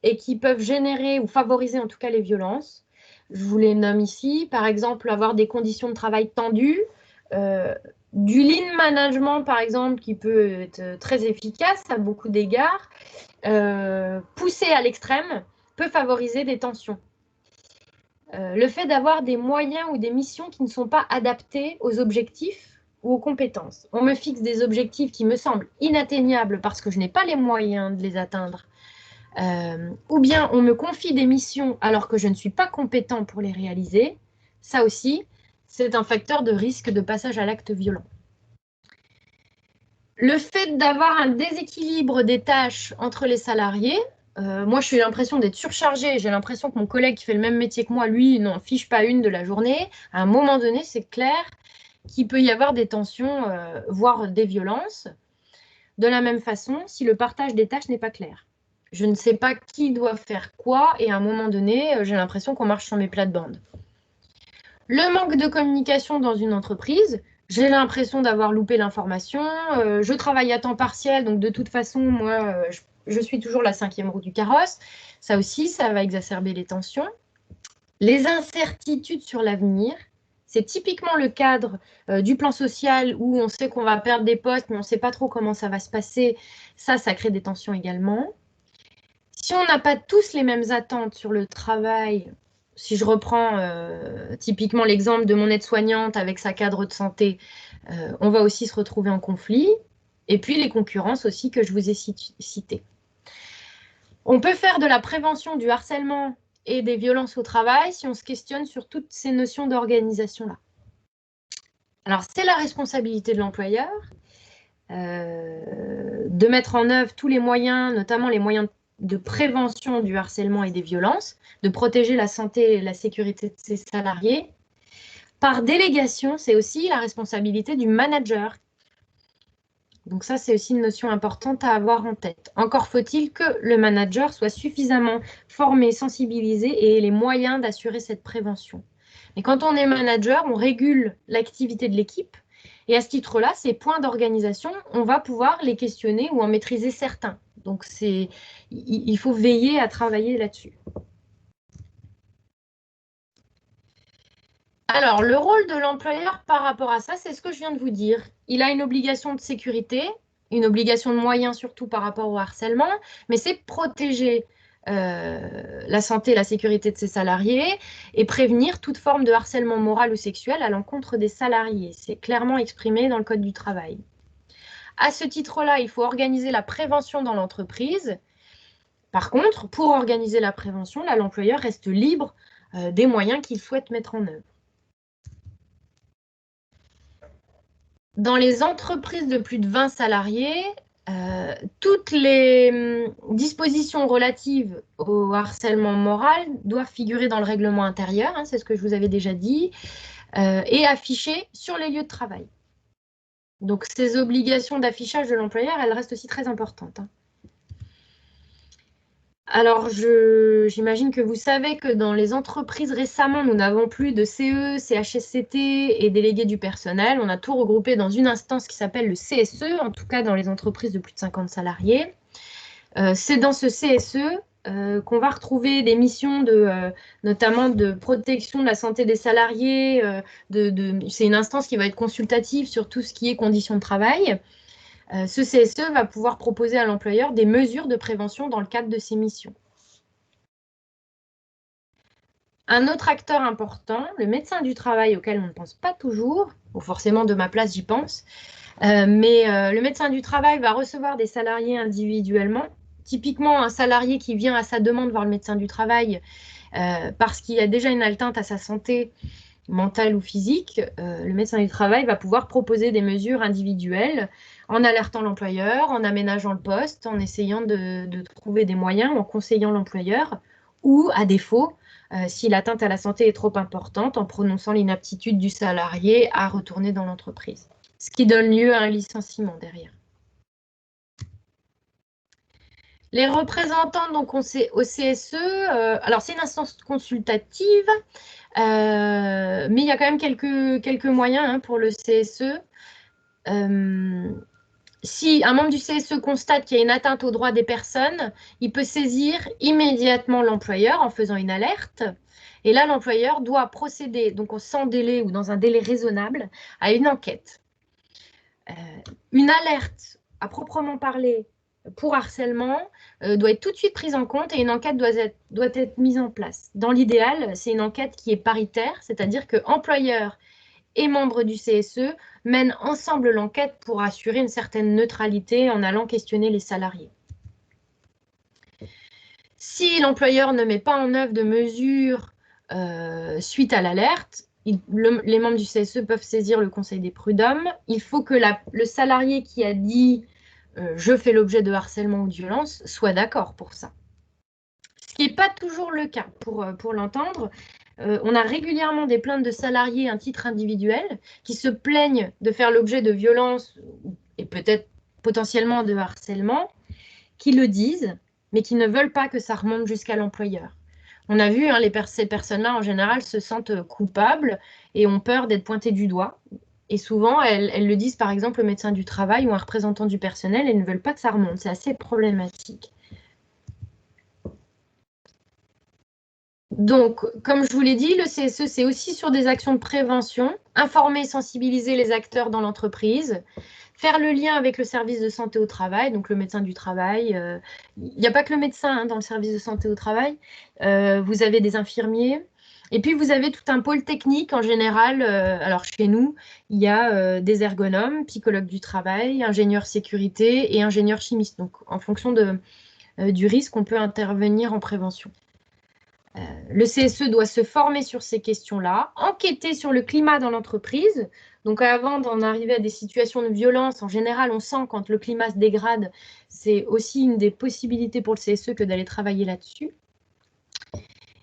et qui peuvent générer ou favoriser en tout cas les violences. Je vous les nomme ici. Par exemple, avoir des conditions de travail tendues, du lean management, par exemple, qui peut être très efficace à beaucoup d'égards, poussé à l'extrême, peut favoriser des tensions. Le fait d'avoir des moyens ou des missions qui ne sont pas adaptés aux objectifs ou aux compétences. On me fixe des objectifs qui me semblent inatteignables parce que je n'ai pas les moyens de les atteindre. Ou bien on me confie des missions alors que je ne suis pas compétent pour les réaliser. Ça aussi, c'est un facteur de risque de passage à l'acte violent. Le fait d'avoir un déséquilibre des tâches entre les salariés, moi, j'ai l'impression d'être surchargée. J'ai l'impression que mon collègue qui fait le même métier que moi, lui, n'en fiche pas une de la journée. À un moment donné, c'est clair qu'il peut y avoir des tensions, voire des violences. De la même façon, si le partage des tâches n'est pas clair. Je ne sais pas qui doit faire quoi et à un moment donné, j'ai l'impression qu'on marche sur mes plates-bandes. Le manque de communication dans une entreprise, j'ai l'impression d'avoir loupé l'information. Je travaille à temps partiel, donc de toute façon, moi, je suis toujours la 5e roue du carrosse. Ça aussi, ça va exacerber les tensions. Les incertitudes sur l'avenir, c'est typiquement le cadre du plan social où on sait qu'on va perdre des postes, mais on ne sait pas trop comment ça va se passer. Ça crée des tensions également. Si on n'a pas tous les mêmes attentes sur le travail, si je reprends typiquement l'exemple de mon aide-soignante avec sa cadre de santé, on va aussi se retrouver en conflit. Et puis les concurrences aussi que je vous ai citées. On peut faire de la prévention du harcèlement et des violences au travail si on se questionne sur toutes ces notions d'organisation-là. Alors, c'est la responsabilité de l'employeur de mettre en œuvre tous les moyens, notamment les moyens de prévention du harcèlement et des violences, de protéger la santé et la sécurité de ses salariés. Par délégation, c'est aussi la responsabilité du manager. Donc ça, c'est aussi une notion importante à avoir en tête. Encore faut-il que le manager soit suffisamment formé, sensibilisé et ait les moyens d'assurer cette prévention. Mais quand on est manager, on régule l'activité de l'équipe. Et à ce titre-là, ces points d'organisation, on va pouvoir les questionner ou en maîtriser certains. Donc, il faut veiller à travailler là-dessus. Alors, le rôle de l'employeur par rapport à ça, c'est ce que je viens de vous dire. Il a une obligation de sécurité, une obligation de moyens surtout par rapport au harcèlement, mais c'est protéger la santé et la sécurité de ses salariés et prévenir toute forme de harcèlement moral ou sexuel à l'encontre des salariés. C'est clairement exprimé dans le Code du travail. À ce titre-là, il faut organiser la prévention dans l'entreprise. Par contre, pour organiser la prévention, l'employeur reste libre des moyens qu'il souhaite mettre en œuvre. Dans les entreprises de plus de 20 salariés, toutes les dispositions relatives au harcèlement moral doivent figurer dans le règlement intérieur, c'est ce que je vous avais déjà dit, et affichées sur les lieux de travail. Donc, ces obligations d'affichage de l'employeur, elles restent aussi très importantes. Alors, j'imagine que vous savez que dans les entreprises récemment, nous n'avons plus de CE, CHSCT et délégués du personnel. On a tout regroupé dans une instance qui s'appelle le CSE, en tout cas dans les entreprises de plus de 50 salariés. C'est dans ce CSE qu'on va retrouver des missions notamment de protection de la santé des salariés. C'est une instance qui va être consultative sur tout ce qui est conditions de travail. Ce CSE va pouvoir proposer à l'employeur des mesures de prévention dans le cadre de ses missions. Un autre acteur important, le médecin du travail auquel on ne pense pas toujours, ou forcément de ma place j'y pense, mais le médecin du travail va recevoir des salariés individuellement. Typiquement, un salarié qui vient à sa demande voir le médecin du travail, parce qu'il y a déjà une atteinte à sa santé mentale ou physique, le médecin du travail va pouvoir proposer des mesures individuelles en alertant l'employeur, en aménageant le poste, en essayant de trouver des moyens, en conseillant l'employeur, ou à défaut, si l'atteinte à la santé est trop importante, en prononçant l'inaptitude du salarié à retourner dans l'entreprise. Ce qui donne lieu à un licenciement derrière. Les représentants donc, au CSE, alors c'est une instance consultative, mais il y a quand même quelques moyens pour le CSE. Si un membre du CSE constate qu'il y a une atteinte aux droits des personnes, il peut saisir immédiatement l'employeur en faisant une alerte. Et là, l'employeur doit procéder, donc sans délai ou dans un délai raisonnable, à une enquête. Une alerte, à proprement parler, pour harcèlement, doit être tout de suite prise en compte et une enquête doit être mise en place. Dans l'idéal, c'est une enquête qui est paritaire, c'est-à-dire que employeur et membres du CSE mènent ensemble l'enquête pour assurer une certaine neutralité en allant questionner les salariés. Si l'employeur ne met pas en œuvre de mesures suite à l'alerte, les membres du CSE peuvent saisir le conseil des prud'hommes. Il faut que le salarié qui a dit je fais l'objet de harcèlement ou de violence soit d'accord pour ça. Ce qui n'est pas toujours le cas pour l'entendre. On a régulièrement des plaintes de salariés à un titre individuel qui se plaignent de faire l'objet de violences et peut-être potentiellement de harcèlement, qui le disent, mais qui ne veulent pas que ça remonte jusqu'à l'employeur. On a vu, ces personnes-là, en général, se sentent coupables et ont peur d'être pointées du doigt. Et souvent, elles le disent, par exemple, au médecin du travail ou un représentant du personnel, et ne veulent pas que ça remonte. C'est assez problématique. Donc, comme je vous l'ai dit, le CSE, c'est aussi sur des actions de prévention, informer et sensibiliser les acteurs dans l'entreprise, faire le lien avec le service de santé au travail, donc le médecin du travail. Il n'y a pas que le médecin dans le service de santé au travail. Vous avez des infirmiers. Et puis, vous avez tout un pôle technique en général. Alors, chez nous, il y a des ergonomes, psychologues du travail, ingénieurs sécurité et ingénieurs chimistes. Donc, en fonction du risque, on peut intervenir en prévention. Le CSE doit se former sur ces questions-là, enquêter sur le climat dans l'entreprise. Donc avant d'en arriver à des situations de violence, en général, on sent quand le climat se dégrade, c'est aussi une des possibilités pour le CSE que d'aller travailler là-dessus.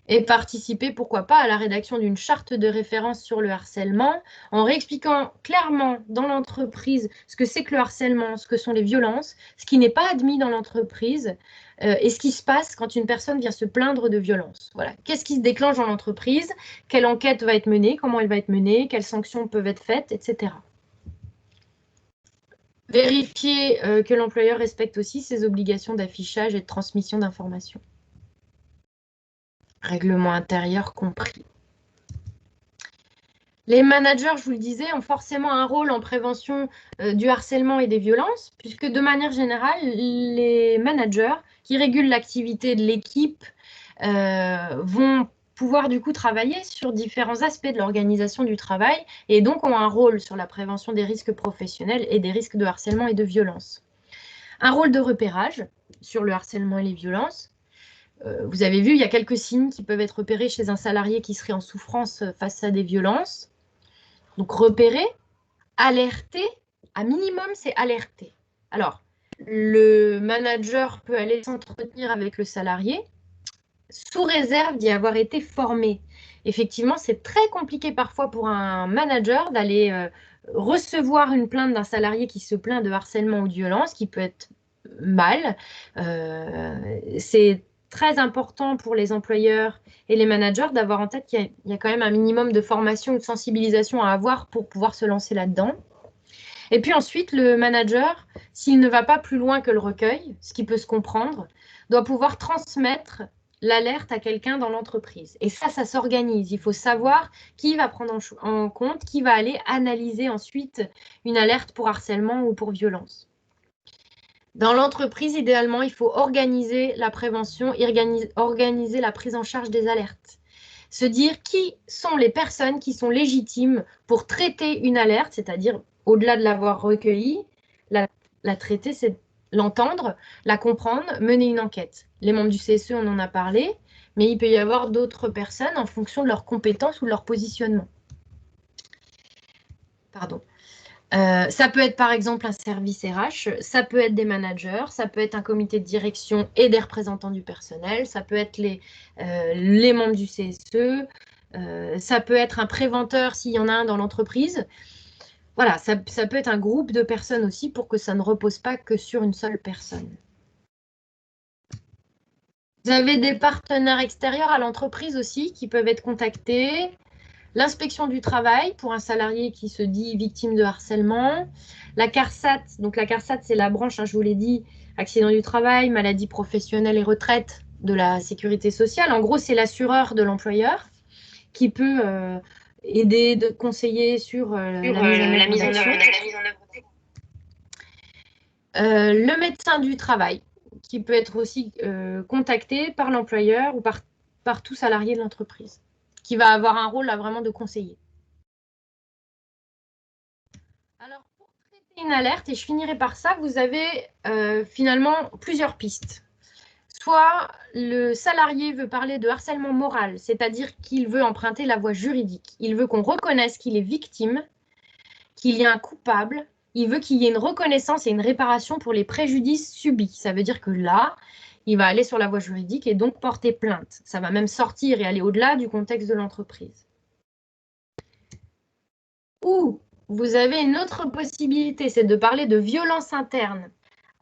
Et participer, pourquoi pas, à la rédaction d'une charte de référence sur le harcèlement, en réexpliquant clairement dans l'entreprise ce que c'est que le harcèlement, ce que sont les violences, ce qui n'est pas admis dans l'entreprise, et ce qui se passe quand une personne vient se plaindre de violence. Voilà. Qu'est-ce qui se déclenche dans l'entreprise? Quelle enquête va être menée? Comment elle va être menée? Quelles sanctions peuvent être faites, etc. Vérifier que l'employeur respecte aussi ses obligations d'affichage et de transmission d'informations. Règlement intérieur compris. Les managers, je vous le disais, ont forcément un rôle en prévention du harcèlement et des violences, puisque de manière générale, les managers qui régulent l'activité de l'équipe vont pouvoir du coup travailler sur différents aspects de l'organisation du travail et donc ont un rôle sur la prévention des risques professionnels et des risques de harcèlement et de violence. Un rôle de repérage sur le harcèlement et les violences. Vous avez vu, il y a quelques signes qui peuvent être repérés chez un salarié qui serait en souffrance face à des violences. Donc, repérer, alerter, à minimum, c'est alerter. Alors, le manager peut aller s'entretenir avec le salarié sous réserve d'y avoir été formé. Effectivement, c'est très compliqué parfois pour un manager d'aller recevoir une plainte d'un salarié qui se plaint de harcèlement ou de violence, qui peut être mal. C'est très important pour les employeurs et les managers d'avoir en tête qu'il y a quand même un minimum de formation ou de sensibilisation à avoir pour pouvoir se lancer là-dedans. Et puis ensuite, le manager, s'il ne va pas plus loin que le recueil, ce qui peut se comprendre, doit pouvoir transmettre l'alerte à quelqu'un dans l'entreprise. Et ça s'organise. Il faut savoir qui va prendre en compte, qui va aller analyser ensuite une alerte pour harcèlement ou pour violence. Dans l'entreprise, idéalement, il faut organiser la prévention et organiser la prise en charge des alertes. Se dire qui sont les personnes qui sont légitimes pour traiter une alerte, c'est-à-dire au-delà de l'avoir recueillie, la traiter, c'est l'entendre, la comprendre, mener une enquête. Les membres du CSE, on en a parlé, mais il peut y avoir d'autres personnes en fonction de leurs compétences ou de leur positionnement. Pardon. Ça peut être par exemple un service RH, ça peut être des managers, ça peut être un comité de direction et des représentants du personnel, ça peut être les membres du CSE, ça peut être un préventeur s'il y en a un dans l'entreprise. Voilà, ça peut être un groupe de personnes aussi pour que ça ne repose pas que sur une seule personne. Vous avez des partenaires extérieurs à l'entreprise aussi qui peuvent être contactés. L'inspection du travail pour un salarié qui se dit victime de harcèlement. La CARSAT, donc la CARSAT, c'est la branche, je vous l'ai dit, accident du travail, maladie professionnelle et retraite de la sécurité sociale. En gros, c'est l'assureur de l'employeur qui peut aider, de conseiller sur la mise en œuvre d'actions. Le médecin du travail, qui peut être aussi contacté par l'employeur ou par tout salarié de l'entreprise, qui va avoir un rôle là vraiment de conseiller. Alors, pour traiter une alerte, et je finirai par ça, vous avez finalement plusieurs pistes. Soit le salarié veut parler de harcèlement moral, c'est-à-dire qu'il veut emprunter la voie juridique. Il veut qu'on reconnaisse qu'il est victime, qu'il y a un coupable. Il veut qu'il y ait une reconnaissance et une réparation pour les préjudices subis. Ça veut dire que là, il va aller sur la voie juridique et donc porter plainte. Ça va même sortir et aller au-delà du contexte de l'entreprise. Ou vous avez une autre possibilité, c'est de parler de violence interne.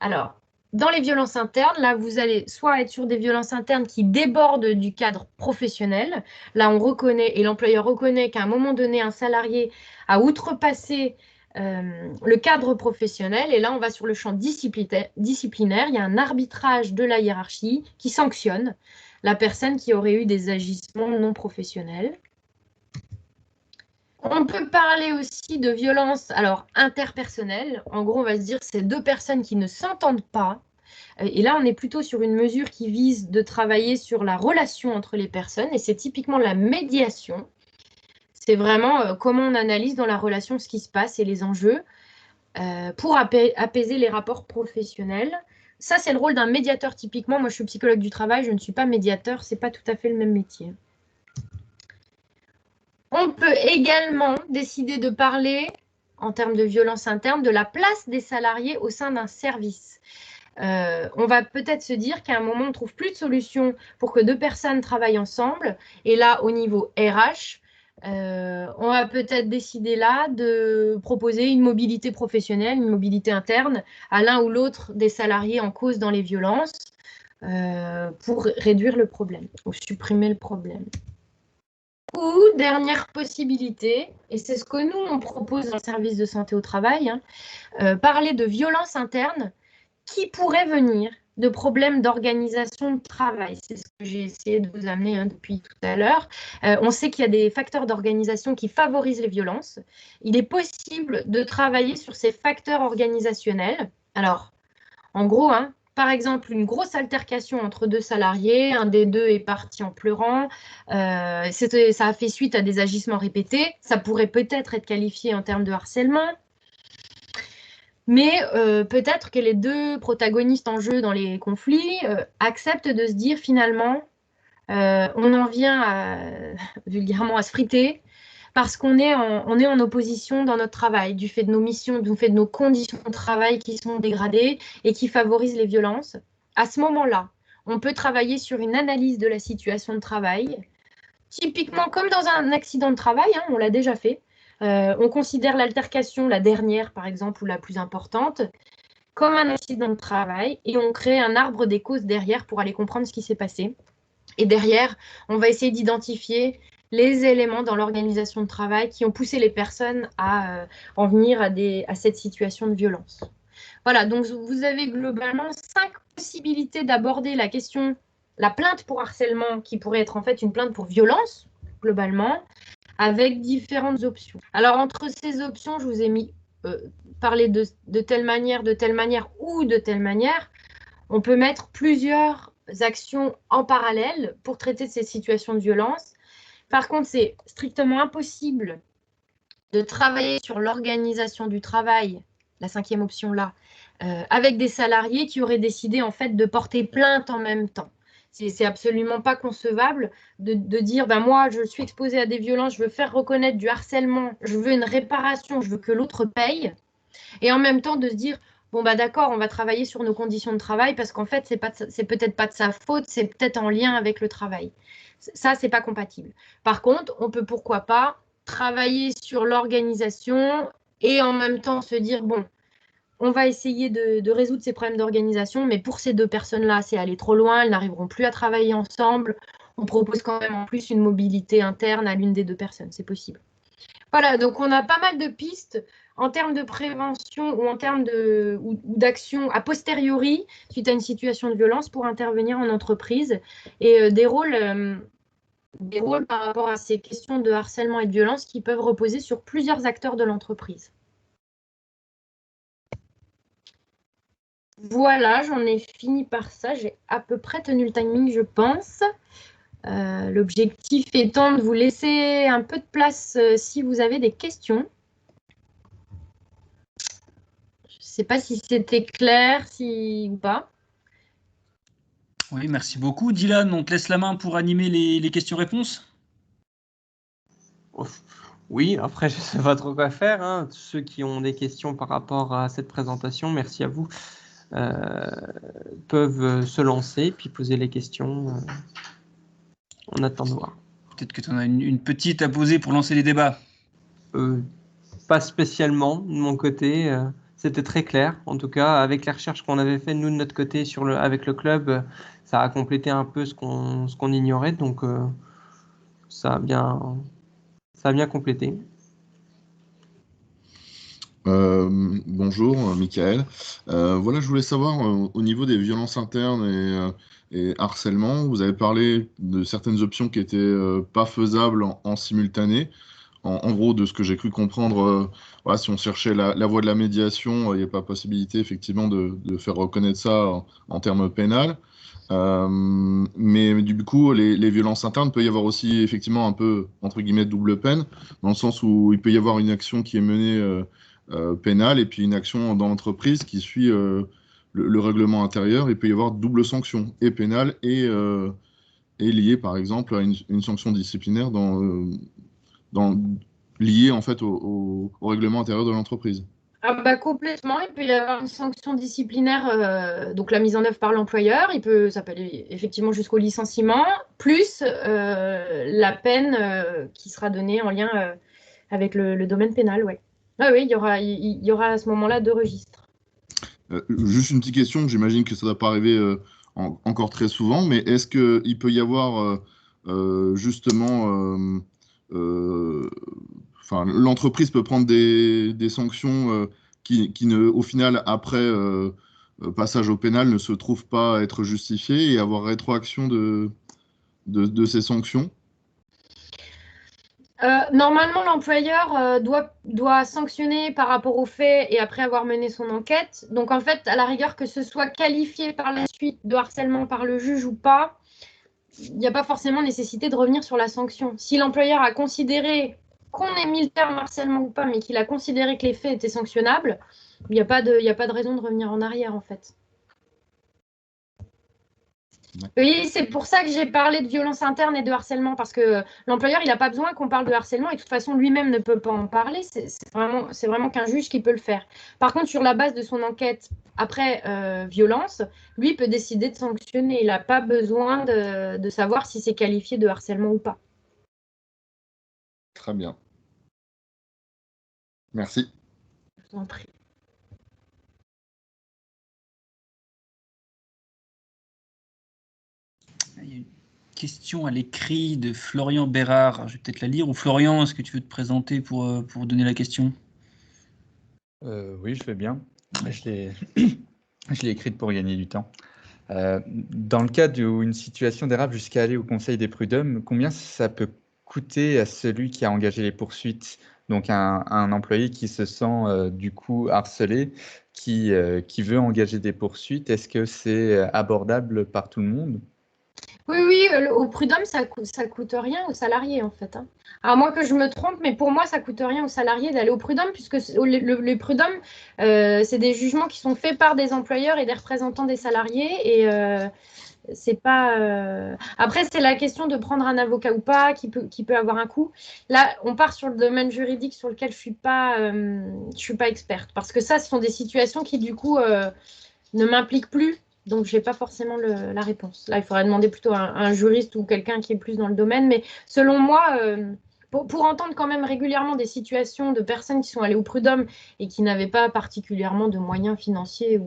Alors, dans les violences internes, là, vous allez soit être sur des violences internes qui débordent du cadre professionnel. Là, on reconnaît, et l'employeur reconnaît qu'à un moment donné, un salarié a outrepassé le cadre professionnel. Et là, on va sur le champ disciplinaire. Il y a un arbitrage de la hiérarchie qui sanctionne la personne qui aurait eu des agissements non professionnels. On peut parler aussi de violence interpersonnelle. En gros, on va se dire que c'est deux personnes qui ne s'entendent pas. Et là, on est plutôt sur une mesure qui vise de travailler sur la relation entre les personnes. Et c'est typiquement la médiation. C'est vraiment comment on analyse dans la relation ce qui se passe et les enjeux pour apaiser les rapports professionnels. Ça, c'est le rôle d'un médiateur typiquement. Moi, je suis psychologue du travail, je ne suis pas médiateur. Ce n'est pas tout à fait le même métier. On peut également décider de parler, en termes de violence interne, de la place des salariés au sein d'un service. On va peut-être se dire qu'à un moment, on ne trouve plus de solution pour que deux personnes travaillent ensemble. Et là, au niveau RH, on va peut-être décider là de proposer une mobilité professionnelle, une mobilité interne à l'un ou l'autre des salariés en cause dans les violences pour réduire le problème ou supprimer le problème. Ou, dernière possibilité, et c'est ce que nous, on propose dans le service de santé au travail, parler de violence interne qui pourrait venir de problèmes d'organisation de travail. C'est ce que j'ai essayé de vous amener depuis tout à l'heure. On sait qu'il y a des facteurs d'organisation qui favorisent les violences. Il est possible de travailler sur ces facteurs organisationnels. Alors, en gros, par exemple, une grosse altercation entre deux salariés, un des deux est parti en pleurant, ça a fait suite à des agissements répétés, ça pourrait peut-être être qualifié en termes de harcèlement, mais peut-être que les deux protagonistes en jeu dans les conflits acceptent de se dire finalement, on en vient vulgairement à se friter, parce qu'on est en opposition dans notre travail, du fait de nos missions, du fait de nos conditions de travail qui sont dégradées et qui favorisent les violences. À ce moment-là, on peut travailler sur une analyse de la situation de travail, typiquement comme dans un accident de travail, on l'a déjà fait. On considère l'altercation, la dernière par exemple, ou la plus importante, comme un accident de travail et on crée un arbre des causes derrière pour aller comprendre ce qui s'est passé. Et derrière, on va essayer d'identifier les éléments dans l'organisation de travail qui ont poussé les personnes à en venir à cette situation de violence. Voilà, donc vous avez globalement 5 possibilités d'aborder la question, la plainte pour harcèlement, qui pourrait être en fait une plainte pour violence, globalement, avec différentes options. Alors, entre ces options, je vous ai mis parler de telle manière ou de telle manière. On peut mettre plusieurs actions en parallèle pour traiter de ces situations de violence. Par contre, c'est strictement impossible de travailler sur l'organisation du travail, la 5e option là, avec des salariés qui auraient décidé en fait de porter plainte en même temps. C'est absolument pas concevable de dire ben moi je suis exposée à des violences, je veux faire reconnaître du harcèlement, je veux une réparation, je veux que l'autre paye, et en même temps de se dire bon bah d'accord, on va travailler sur nos conditions de travail parce qu'en fait c'est peut-être pas de sa faute, c'est peut-être en lien avec le travail. Ça c'est pas compatible. Par contre, on peut pourquoi pas travailler sur l'organisation et en même temps se dire bon, on va essayer de résoudre ces problèmes d'organisation, mais pour ces deux personnes-là, c'est aller trop loin, elles n'arriveront plus à travailler ensemble. On propose quand même en plus une mobilité interne à l'une des deux personnes, c'est possible. Voilà, donc on a pas mal de pistes en termes de prévention ou en termes d'action a posteriori suite à une situation de violence pour intervenir en entreprise et des rôles par rapport à ces questions de harcèlement et de violence qui peuvent reposer sur plusieurs acteurs de l'entreprise. Voilà, j'en ai fini par ça. J'ai à peu près tenu le timing, je pense. L'objectif étant de vous laisser un peu de place si vous avez des questions. Je ne sais pas si c'était clair ou pas. Oui, merci beaucoup. Dylan, on te laisse la main pour animer les questions-réponses. Oui, après, je ne sais pas trop quoi faire. Hein. Ceux qui ont des questions par rapport à cette présentation, merci à vous, peuvent se lancer puis poser les questions. On attend de voir. Peut-être que tu en as une petite à poser pour lancer les débats. Pas spécialement de mon côté. C'était très clair. En tout cas, avec les recherches qu'on avait faites, nous, de notre côté, avec le club, ça a complété un peu ce qu'on ignorait. Donc, ça a bien complété. Bonjour, Michael. Voilà, je voulais savoir, au niveau des violences internes et harcèlement, vous avez parlé de certaines options qui étaient pas faisables en simultané. En gros, de ce que j'ai cru comprendre, voilà, si on cherchait la voie de la médiation, il n'y a pas possibilité effectivement de faire reconnaître ça en termes pénals. Mais du coup, les violences internes, peut y avoir aussi effectivement un peu, entre guillemets, double peine, dans le sens où il peut y avoir une action qui est menée pénale et puis une action dans l'entreprise qui suit le règlement intérieur. Il peut y avoir double sanction, et pénale et liée par exemple à une sanction disciplinaire liée en fait au règlement intérieur de l'entreprise. Ah bah complètement, il peut y avoir une sanction disciplinaire, donc la mise en œuvre par l'employeur, ça peut aller effectivement jusqu'au licenciement, plus la peine qui sera donnée en lien avec le domaine pénal, ouais. Ah oui, il y aura à ce moment-là deux registres. Juste une petite question, j'imagine que ça ne doit pas arriver encore très souvent, mais est-ce qu'il peut y avoir justement, l'entreprise peut prendre des sanctions qui au final, après passage au pénal, ne se trouvent pas être justifiées et avoir rétroaction de ces sanctions? Normalement, l'employeur doit sanctionner par rapport aux faits et après avoir mené son enquête. Donc, en fait, à la rigueur, que ce soit qualifié par la suite de harcèlement par le juge ou pas, il n'y a pas forcément nécessité de revenir sur la sanction. Si l'employeur a considéré qu'on ait mis le terme harcèlement ou pas, mais qu'il a considéré que les faits étaient sanctionnables, il n'y a pas de raison de revenir en arrière, en fait. Oui, c'est pour ça que j'ai parlé de violence interne et de harcèlement, parce que l'employeur, il n'a pas besoin qu'on parle de harcèlement et de toute façon, lui-même ne peut pas en parler. C'est vraiment qu'un juge qui peut le faire. Par contre, sur la base de son enquête après violence, lui peut décider de sanctionner. Il n'a pas besoin de savoir si c'est qualifié de harcèlement ou pas. Très bien. Merci. Je vous en prie. Il y a une question à l'écrit de Florian Bérard. Je vais peut-être la lire. Ou Florian, est-ce que tu veux te présenter pour donner la question? Oui, je vais bien. Je l'ai écrite pour gagner du temps. Dans le cas d'une situation dérape jusqu'à aller au Conseil des prud'hommes, combien ça peut coûter à celui qui a engagé les poursuites? Donc un employé qui se sent du coup harcelé, qui veut engager des poursuites, est-ce que c'est abordable par tout le monde? Oui, au prud'homme, ça coûte rien aux salariés, en fait. Hein. À moins que je me trompe, mais pour moi, ça coûte rien aux salariés d'aller au prud'homme, puisque les prud'hommes, c'est des jugements qui sont faits par des employeurs et des représentants des salariés. c'est pas. Après, c'est la question de prendre un avocat ou pas, qui peut avoir un coût. Là, on part sur le domaine juridique sur lequel je suis pas experte, parce que ça, ce sont des situations qui du coup ne m'impliquent plus. Donc, je n'ai pas forcément la réponse. Là, il faudrait demander plutôt à un juriste ou quelqu'un qui est plus dans le domaine. Mais selon moi, pour entendre quand même régulièrement des situations de personnes qui sont allées au prud'homme et qui n'avaient pas particulièrement de moyens financiers,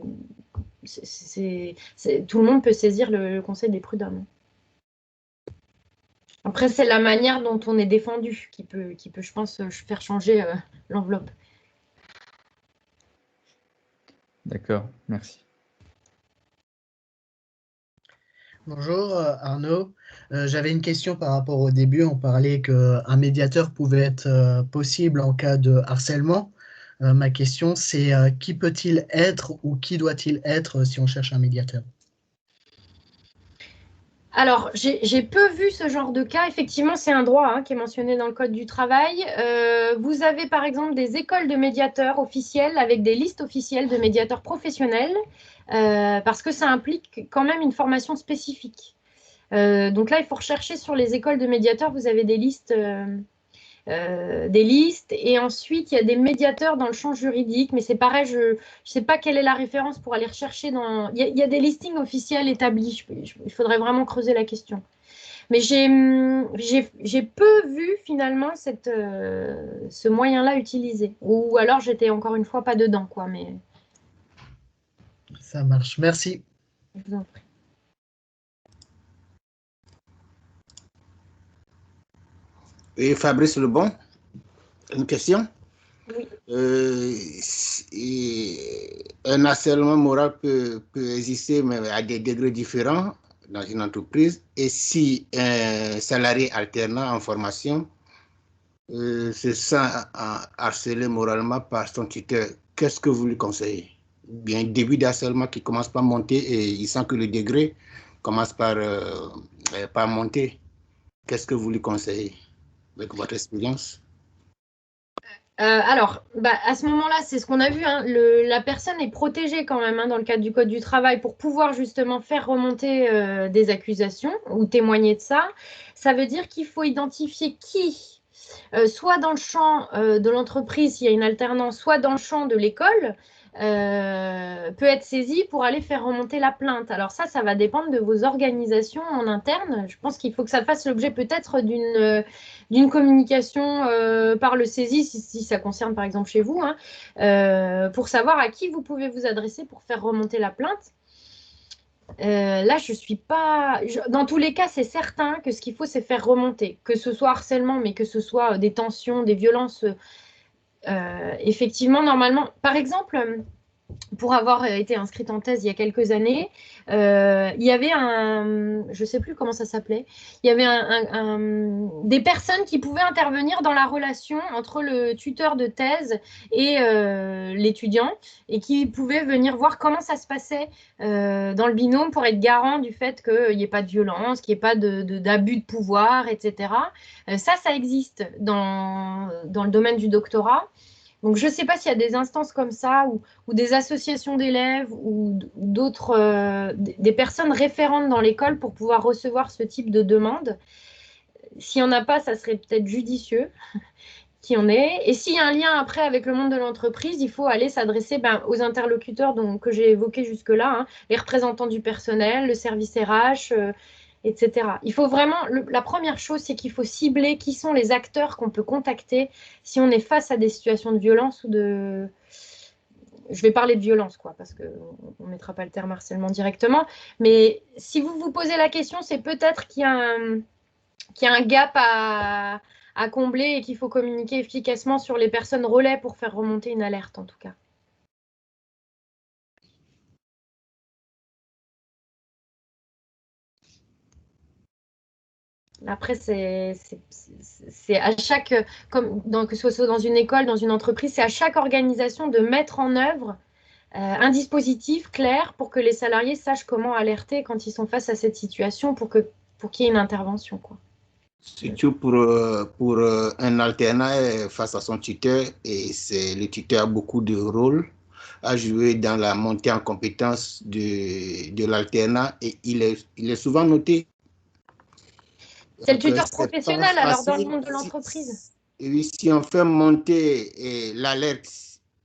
tout le monde peut saisir le conseil des prud'hommes. Après, c'est la manière dont on est défendu qui peut je pense, faire changer l'enveloppe. D'accord, merci. Bonjour Arnaud. J'avais une question par rapport au début. On parlait qu'un médiateur pouvait être possible en cas de harcèlement. Ma question, c'est qui peut-il être ou qui doit-il être si on cherche un médiateur? Alors, j'ai peu vu ce genre de cas. Effectivement, c'est un droit qui est mentionné dans le Code du travail. Vous avez par exemple des écoles de médiateurs officielles avec des listes officielles de médiateurs professionnels parce que ça implique quand même une formation spécifique. Donc là, il faut rechercher sur les écoles de médiateurs. Vous avez des listes et ensuite il y a des médiateurs dans le champ juridique, mais c'est pareil, je ne sais pas quelle est la référence pour aller rechercher dans... Il y a des listings officiels établis, il faudrait vraiment creuser la question. Mais j'ai peu vu finalement ce moyen-là utilisé, ou alors j'étais encore une fois pas dedans, quoi, mais... Ça marche, merci. Je vous en prie. Et Fabrice Lebon, une question? Oui. Un harcèlement moral peut exister, mais à des degrés différents dans une entreprise. Et si un salarié alternant en formation se sent harcelé moralement par son tuteur, qu'est-ce que vous lui conseillez? Bien, début d'harcèlement qui commence par monter et il sent que le degré commence par monter. Qu'est-ce que vous lui conseillez avec votre expérience? Alors, à ce moment-là, c'est ce qu'on a vu, la personne est protégée quand même dans le cadre du Code du travail pour pouvoir justement faire remonter des accusations ou témoigner de ça. Ça veut dire qu'il faut identifier qui, soit dans le champ de l'entreprise, s'il y a une alternance, soit dans le champ de l'école, peut être saisi pour aller faire remonter la plainte. Alors ça va dépendre de vos organisations en interne. Je pense qu'il faut que ça fasse l'objet peut-être d'une communication par le saisi, si ça concerne par exemple chez vous, pour savoir à qui vous pouvez vous adresser pour faire remonter la plainte. Là, je suis pas... Dans tous les cas, c'est certain que ce qu'il faut, c'est faire remonter. Que ce soit harcèlement, mais que ce soit des tensions, des violences... effectivement, normalement, par exemple, pour avoir été inscrite en thèse il y a quelques années, il y avait je ne sais plus comment ça s'appelait, il y avait des personnes qui pouvaient intervenir dans la relation entre le tuteur de thèse et l'étudiant, et qui pouvaient venir voir comment ça se passait dans le binôme pour être garant du fait qu'il n'y ait pas de violence, qu'il n'y ait pas d'abus de pouvoir, etc. Ça existe dans le domaine du doctorat. Donc, je ne sais pas s'il y a des instances comme ça ou des associations d'élèves ou d'autres, des personnes référentes dans l'école pour pouvoir recevoir ce type de demande. S'il n'y en a pas, ça serait peut-être judicieux qu'il y en ait. Et s'il y a un lien après avec le monde de l'entreprise, il faut aller s'adresser aux interlocuteurs que j'ai évoqués jusque-là, les représentants du personnel, le service RH, etc. Il faut vraiment, la première chose, c'est qu'il faut cibler qui sont les acteurs qu'on peut contacter si on est face à des situations de violence ou de... Je vais parler de violence, parce qu'on ne mettra pas le terme harcèlement directement. Mais si vous vous posez la question, c'est peut-être qu'il y a un gap à combler et qu'il faut communiquer efficacement sur les personnes relais pour faire remonter une alerte, en tout cas. Après, c'est à chaque, que ce soit dans une école, dans une entreprise, c'est à chaque organisation de mettre en œuvre un dispositif clair pour que les salariés sachent comment alerter quand ils sont face à cette situation pour qu'il y ait une intervention, Surtout pour un alternant face à son tuteur, et le tuteur a beaucoup de rôles. à jouer dans la montée en compétence de l'alternant et il est souvent noté. C'est le Donc, tuteur c'est pas professionnel alors dans le facile. monde de l'entreprise. Oui, si on fait monter l'alerte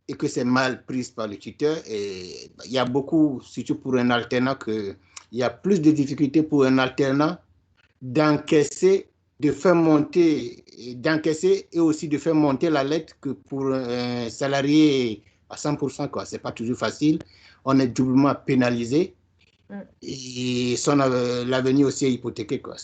et que c'est mal pris par le tuteur, et il y a beaucoup, surtout pour un alternant, il y a plus de difficultés pour un alternant d'encaisser, de faire monter, d'encaisser et aussi de faire monter l'alerte que pour un salarié à 100%, quoi. C'est pas toujours facile. On est doublement pénalisé et l'avenir aussi est hypothéqué, quoi.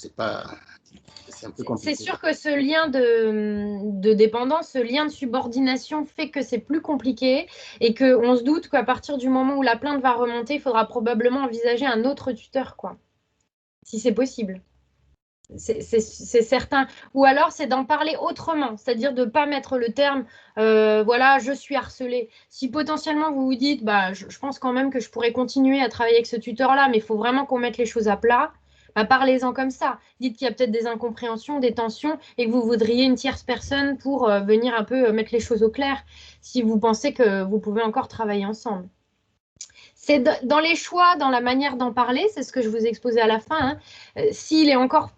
C'est un peu compliqué. C'est sûr que ce lien de dépendance, ce lien de subordination fait que c'est plus compliqué et qu'on se doute qu'à partir du moment où la plainte va remonter, il faudra probablement envisager un autre tuteur, quoi, si c'est possible. C'est certain. Ou alors, c'est d'en parler autrement, c'est-à-dire de ne pas mettre le terme voilà, je suis harcelée. Si potentiellement vous vous dites, bah, je pense quand même que je pourrais continuer à travailler avec ce tuteur-là, mais il faut vraiment qu'on mette les choses à plat. Bah, parlez-en comme ça. Dites qu'il y a peut-être des incompréhensions, des tensions et que vous voudriez une tierce personne pour venir un peu mettre les choses au clair si vous pensez que vous pouvez encore travailler ensemble. C'est dans les choix, dans la manière d'en parler, c'est ce que je vous ai exposé à la fin. Hein. S'il est encore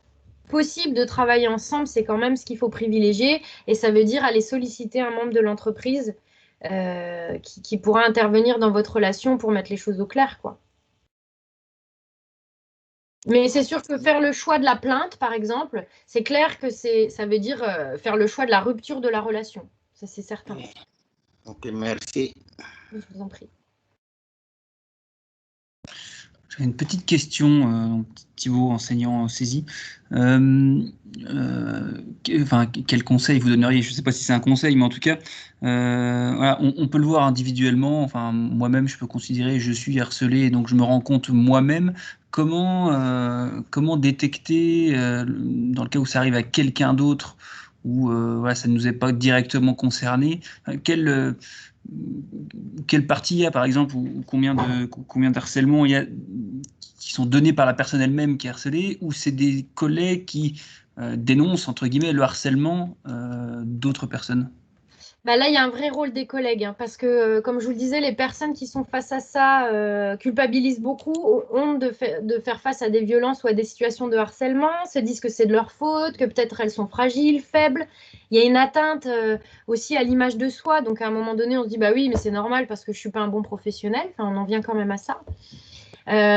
possible de travailler ensemble, c'est quand même ce qu'il faut privilégier et ça veut dire aller solliciter un membre de l'entreprise qui pourra intervenir dans votre relation pour mettre les choses au clair, quoi. Mais c'est sûr que faire le choix de la plainte, par exemple, c'est clair que ça veut dire faire le choix de la rupture de la relation. Ça, c'est certain. Ok, merci. Je vous en prie. J'ai une petite question, Thibaut, enseignant saisie. Quel conseil vous donneriez? Je ne sais pas si c'est un conseil, mais en tout cas, voilà, on peut le voir individuellement. Enfin, moi-même, je peux considérer que je suis harcelé, donc je me rends compte moi-même. Comment détecter, dans le cas où ça arrive à quelqu'un d'autre, où voilà, ça ne nous est pas directement concerné, quelle partie il y a, par exemple, ou combien d'harcèlements il y a qui sont donnés par la personne elle-même qui est harcelée, ou c'est des collègues qui dénoncent, entre guillemets, le harcèlement d'autres personnes? Bah là, il y a un vrai rôle des collègues, hein, parce que, comme je vous le disais, les personnes qui sont face à ça culpabilisent beaucoup, ont honte de faire face à des violences ou à des situations de harcèlement, se disent que c'est de leur faute, que peut-être elles sont fragiles, faibles. Il y a une atteinte aussi à l'image de soi, donc à un moment donné, on se dit, bah oui, mais c'est normal parce que je ne suis pas un bon professionnel, enfin, on en vient quand même à ça.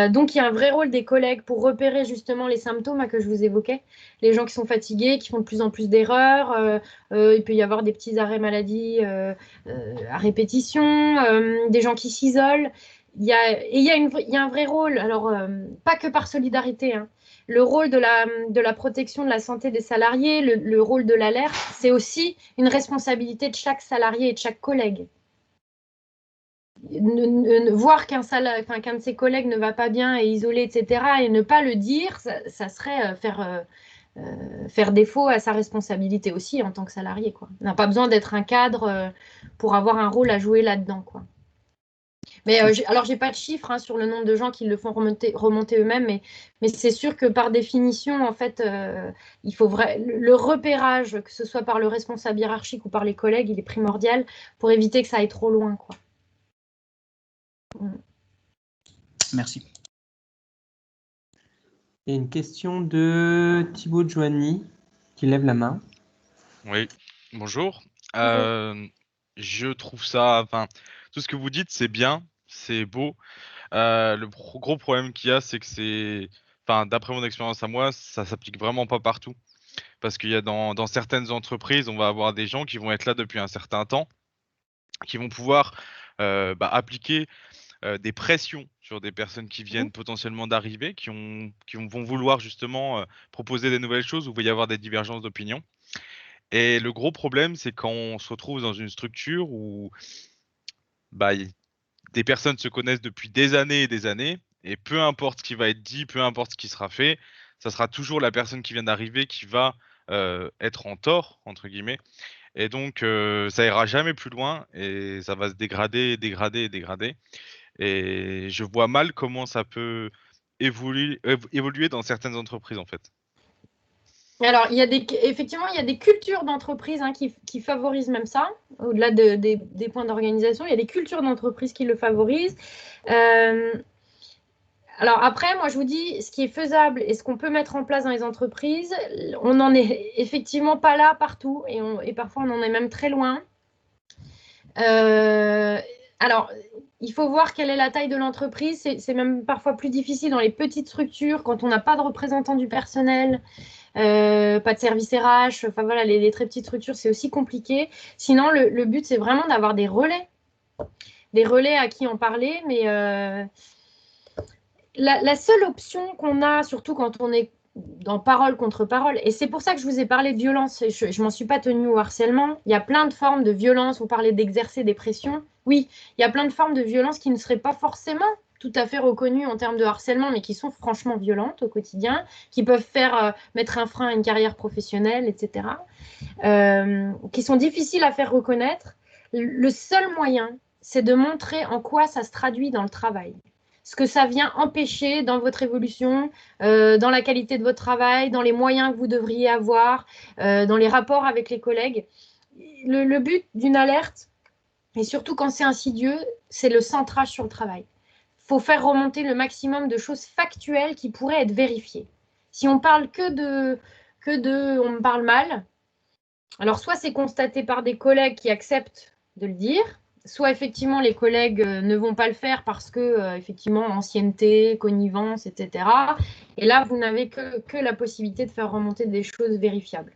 Donc, il y a un vrai rôle des collègues pour repérer justement les symptômes que je vous évoquais. Les gens qui sont fatigués, qui font de plus en plus d'erreurs. Il peut y avoir des petits arrêts maladie à répétition, des gens qui s'isolent. Il y a un vrai rôle, alors pas que par solidarité. Hein. Le rôle de la protection de la santé des salariés, le rôle de l'alerte, c'est aussi une responsabilité de chaque salarié et de chaque collègue. Voir qu'un de ses collègues ne va pas bien et isolé, etc., et ne pas le dire, ça serait faire défaut à sa responsabilité aussi en tant que salarié, quoi. On n'a pas besoin d'être un cadre pour avoir un rôle à jouer là-dedans, quoi. Mais alors, j'ai pas de chiffres hein, sur le nombre de gens qui le font remonter eux-mêmes, mais c'est sûr que par définition, en fait, il faut le repérage, que ce soit par le responsable hiérarchique ou par les collègues, il est primordial pour éviter que ça aille trop loin, quoi. Merci. Il y a une question de Thibaut Joanny qui lève la main. Oui, bonjour. Je trouve ça, enfin, tout ce que vous dites, c'est bien, c'est beau. Le gros problème qu'il y a, c'est que enfin, d'après mon expérience à moi, ça s'applique vraiment pas partout. Parce qu'il y a dans certaines entreprises, on va avoir des gens qui vont être là depuis un certain temps, qui vont pouvoir appliquer des pressions sur des personnes qui viennent potentiellement d'arriver, qui vont vouloir justement proposer des nouvelles choses où il va y avoir des divergences d'opinion. Et le gros problème, c'est quand on se retrouve dans une structure où des personnes se connaissent depuis des années et des années, et peu importe ce qui va être dit, peu importe ce qui sera fait, ça sera toujours la personne qui vient d'arriver qui va être en tort, entre guillemets. Et donc, ça ira jamais plus loin et ça va se dégrader, dégrader et dégrader. Et je vois mal comment ça peut évoluer dans certaines entreprises, en fait. Alors, effectivement, il y a des cultures d'entreprise qui favorisent même ça, au-delà des points d'organisation. Il y a des cultures d'entreprise qui le favorisent. Alors après, moi, je vous dis, ce qui est faisable et ce qu'on peut mettre en place dans les entreprises, on n'en est effectivement pas là partout et parfois, on en est même très loin. Alors, il faut voir quelle est la taille de l'entreprise. C'est même parfois plus difficile dans les petites structures, quand on n'a pas de représentant du personnel, pas de service RH. Enfin voilà, les très petites structures, c'est aussi compliqué. Sinon, le but, c'est vraiment d'avoir des relais à qui en parler. Mais la seule option qu'on a, surtout quand on est dans parole contre parole, et c'est pour ça que je vous ai parlé de violence, je ne m'en suis pas tenue au harcèlement. Il y a plein de formes de violence, vous parlez d'exercer des pressions. Oui, il y a plein de formes de violence qui ne seraient pas forcément tout à fait reconnues en termes de harcèlement, mais qui sont franchement violentes au quotidien, qui peuvent faire mettre un frein à une carrière professionnelle, etc., qui sont difficiles à faire reconnaître. Le seul moyen, c'est de montrer en quoi ça se traduit dans le travail. Ce que ça vient empêcher dans votre évolution, dans la qualité de votre travail, dans les moyens que vous devriez avoir, dans les rapports avec les collègues. Le but d'une alerte, et surtout quand c'est insidieux, c'est le centrage sur le travail. Il faut faire remonter le maximum de choses factuelles qui pourraient être vérifiées. Si on parle que de on me parle mal, alors soit c'est constaté par des collègues qui acceptent de le dire, soit effectivement les collègues ne vont pas le faire parce que effectivement ancienneté, connivence, etc. Et là, vous n'avez que la possibilité de faire remonter des choses vérifiables.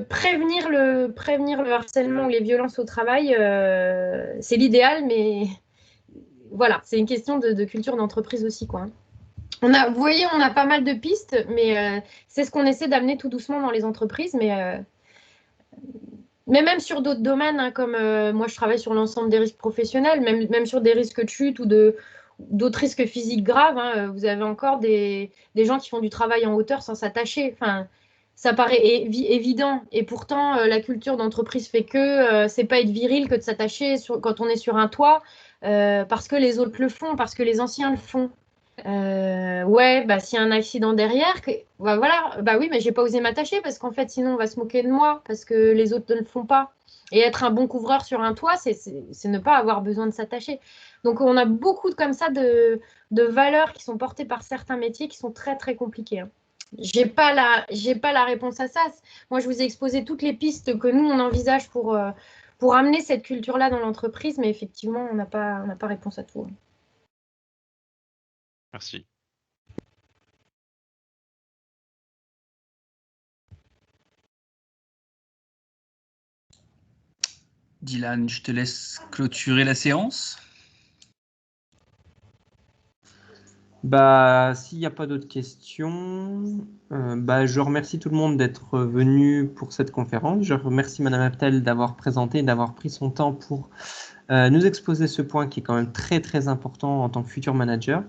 Prévenir le harcèlement ou les violences au travail, c'est l'idéal, mais voilà, c'est une question de culture d'entreprise aussi, quoi. Vous voyez, on a pas mal de pistes, mais c'est ce qu'on essaie d'amener tout doucement dans les entreprises, mais même sur d'autres domaines, comme moi je travaille sur l'ensemble des risques professionnels, même sur des risques de chute ou d'autres risques physiques graves, vous avez encore des gens qui font du travail en hauteur sans s'attacher. Enfin, ça paraît évident. Et pourtant, la culture d'entreprise fait que c'est pas être viril que de s'attacher quand on est sur un toit, parce que les autres le font, parce que les anciens le font. Ouais, bah s'il y a un accident derrière, bah voilà, bah oui, mais j'ai pas osé m'attacher parce qu'en fait, sinon on va se moquer de moi parce que les autres ne le font pas. Et être un bon couvreur sur un toit, c'est ne pas avoir besoin de s'attacher. Donc on a beaucoup comme ça de valeurs qui sont portées par certains métiers qui sont très très compliqués. Hein. J'ai pas la réponse à ça. Moi, je vous ai exposé toutes les pistes que nous on envisage pour amener cette culture-là dans l'entreprise, mais effectivement, on n'a pas réponse à tout. Hein. Merci. Dylan, je te laisse clôturer la séance. Bah, s'il n'y a pas d'autres questions, je remercie tout le monde d'être venu pour cette conférence. Je remercie Madame Abtel d'avoir présenté, d'avoir pris son temps pour nous exposer ce point qui est quand même très très important en tant que futur manager.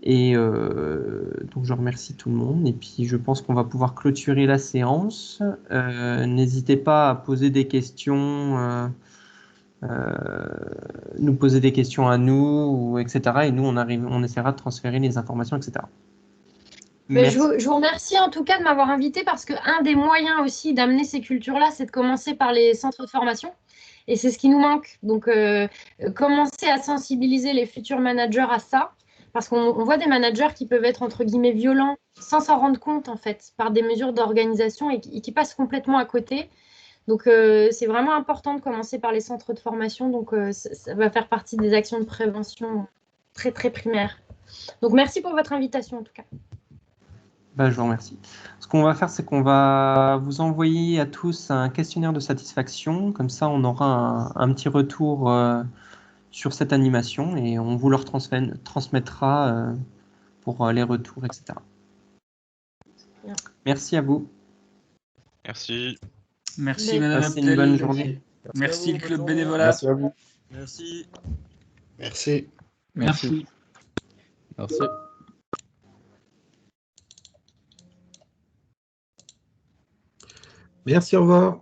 Et donc je remercie tout le monde et puis je pense qu'on va pouvoir clôturer la séance. N'hésitez pas à poser des questions, nous poser des questions à nous, etc. Et nous on essaiera de transférer les informations, etc. Je vous remercie en tout cas de m'avoir invité parce qu'un des moyens aussi d'amener ces cultures-là, c'est de commencer par les centres de formation. Et c'est ce qui nous manque. Donc, commencer à sensibiliser les futurs managers à ça. Parce qu'on voit des managers qui peuvent être, entre guillemets, violents sans s'en rendre compte, en fait, par des mesures d'organisation et qui passent complètement à côté. Donc, c'est vraiment important de commencer par les centres de formation. Donc, ça va faire partie des actions de prévention très, très primaires. Donc, merci pour votre invitation, en tout cas. Je vous remercie. Ce qu'on va faire, c'est qu'on va vous envoyer à tous un questionnaire de satisfaction. Comme ça, on aura un petit retour sur cette animation et on vous le transmettra pour les retours, etc. Bien. Merci à vous. Merci. Merci Madame Passez une bonne journée. Merci le club bénévolat. Merci à vous. Merci. Merci. Merci. Merci. Merci, au revoir.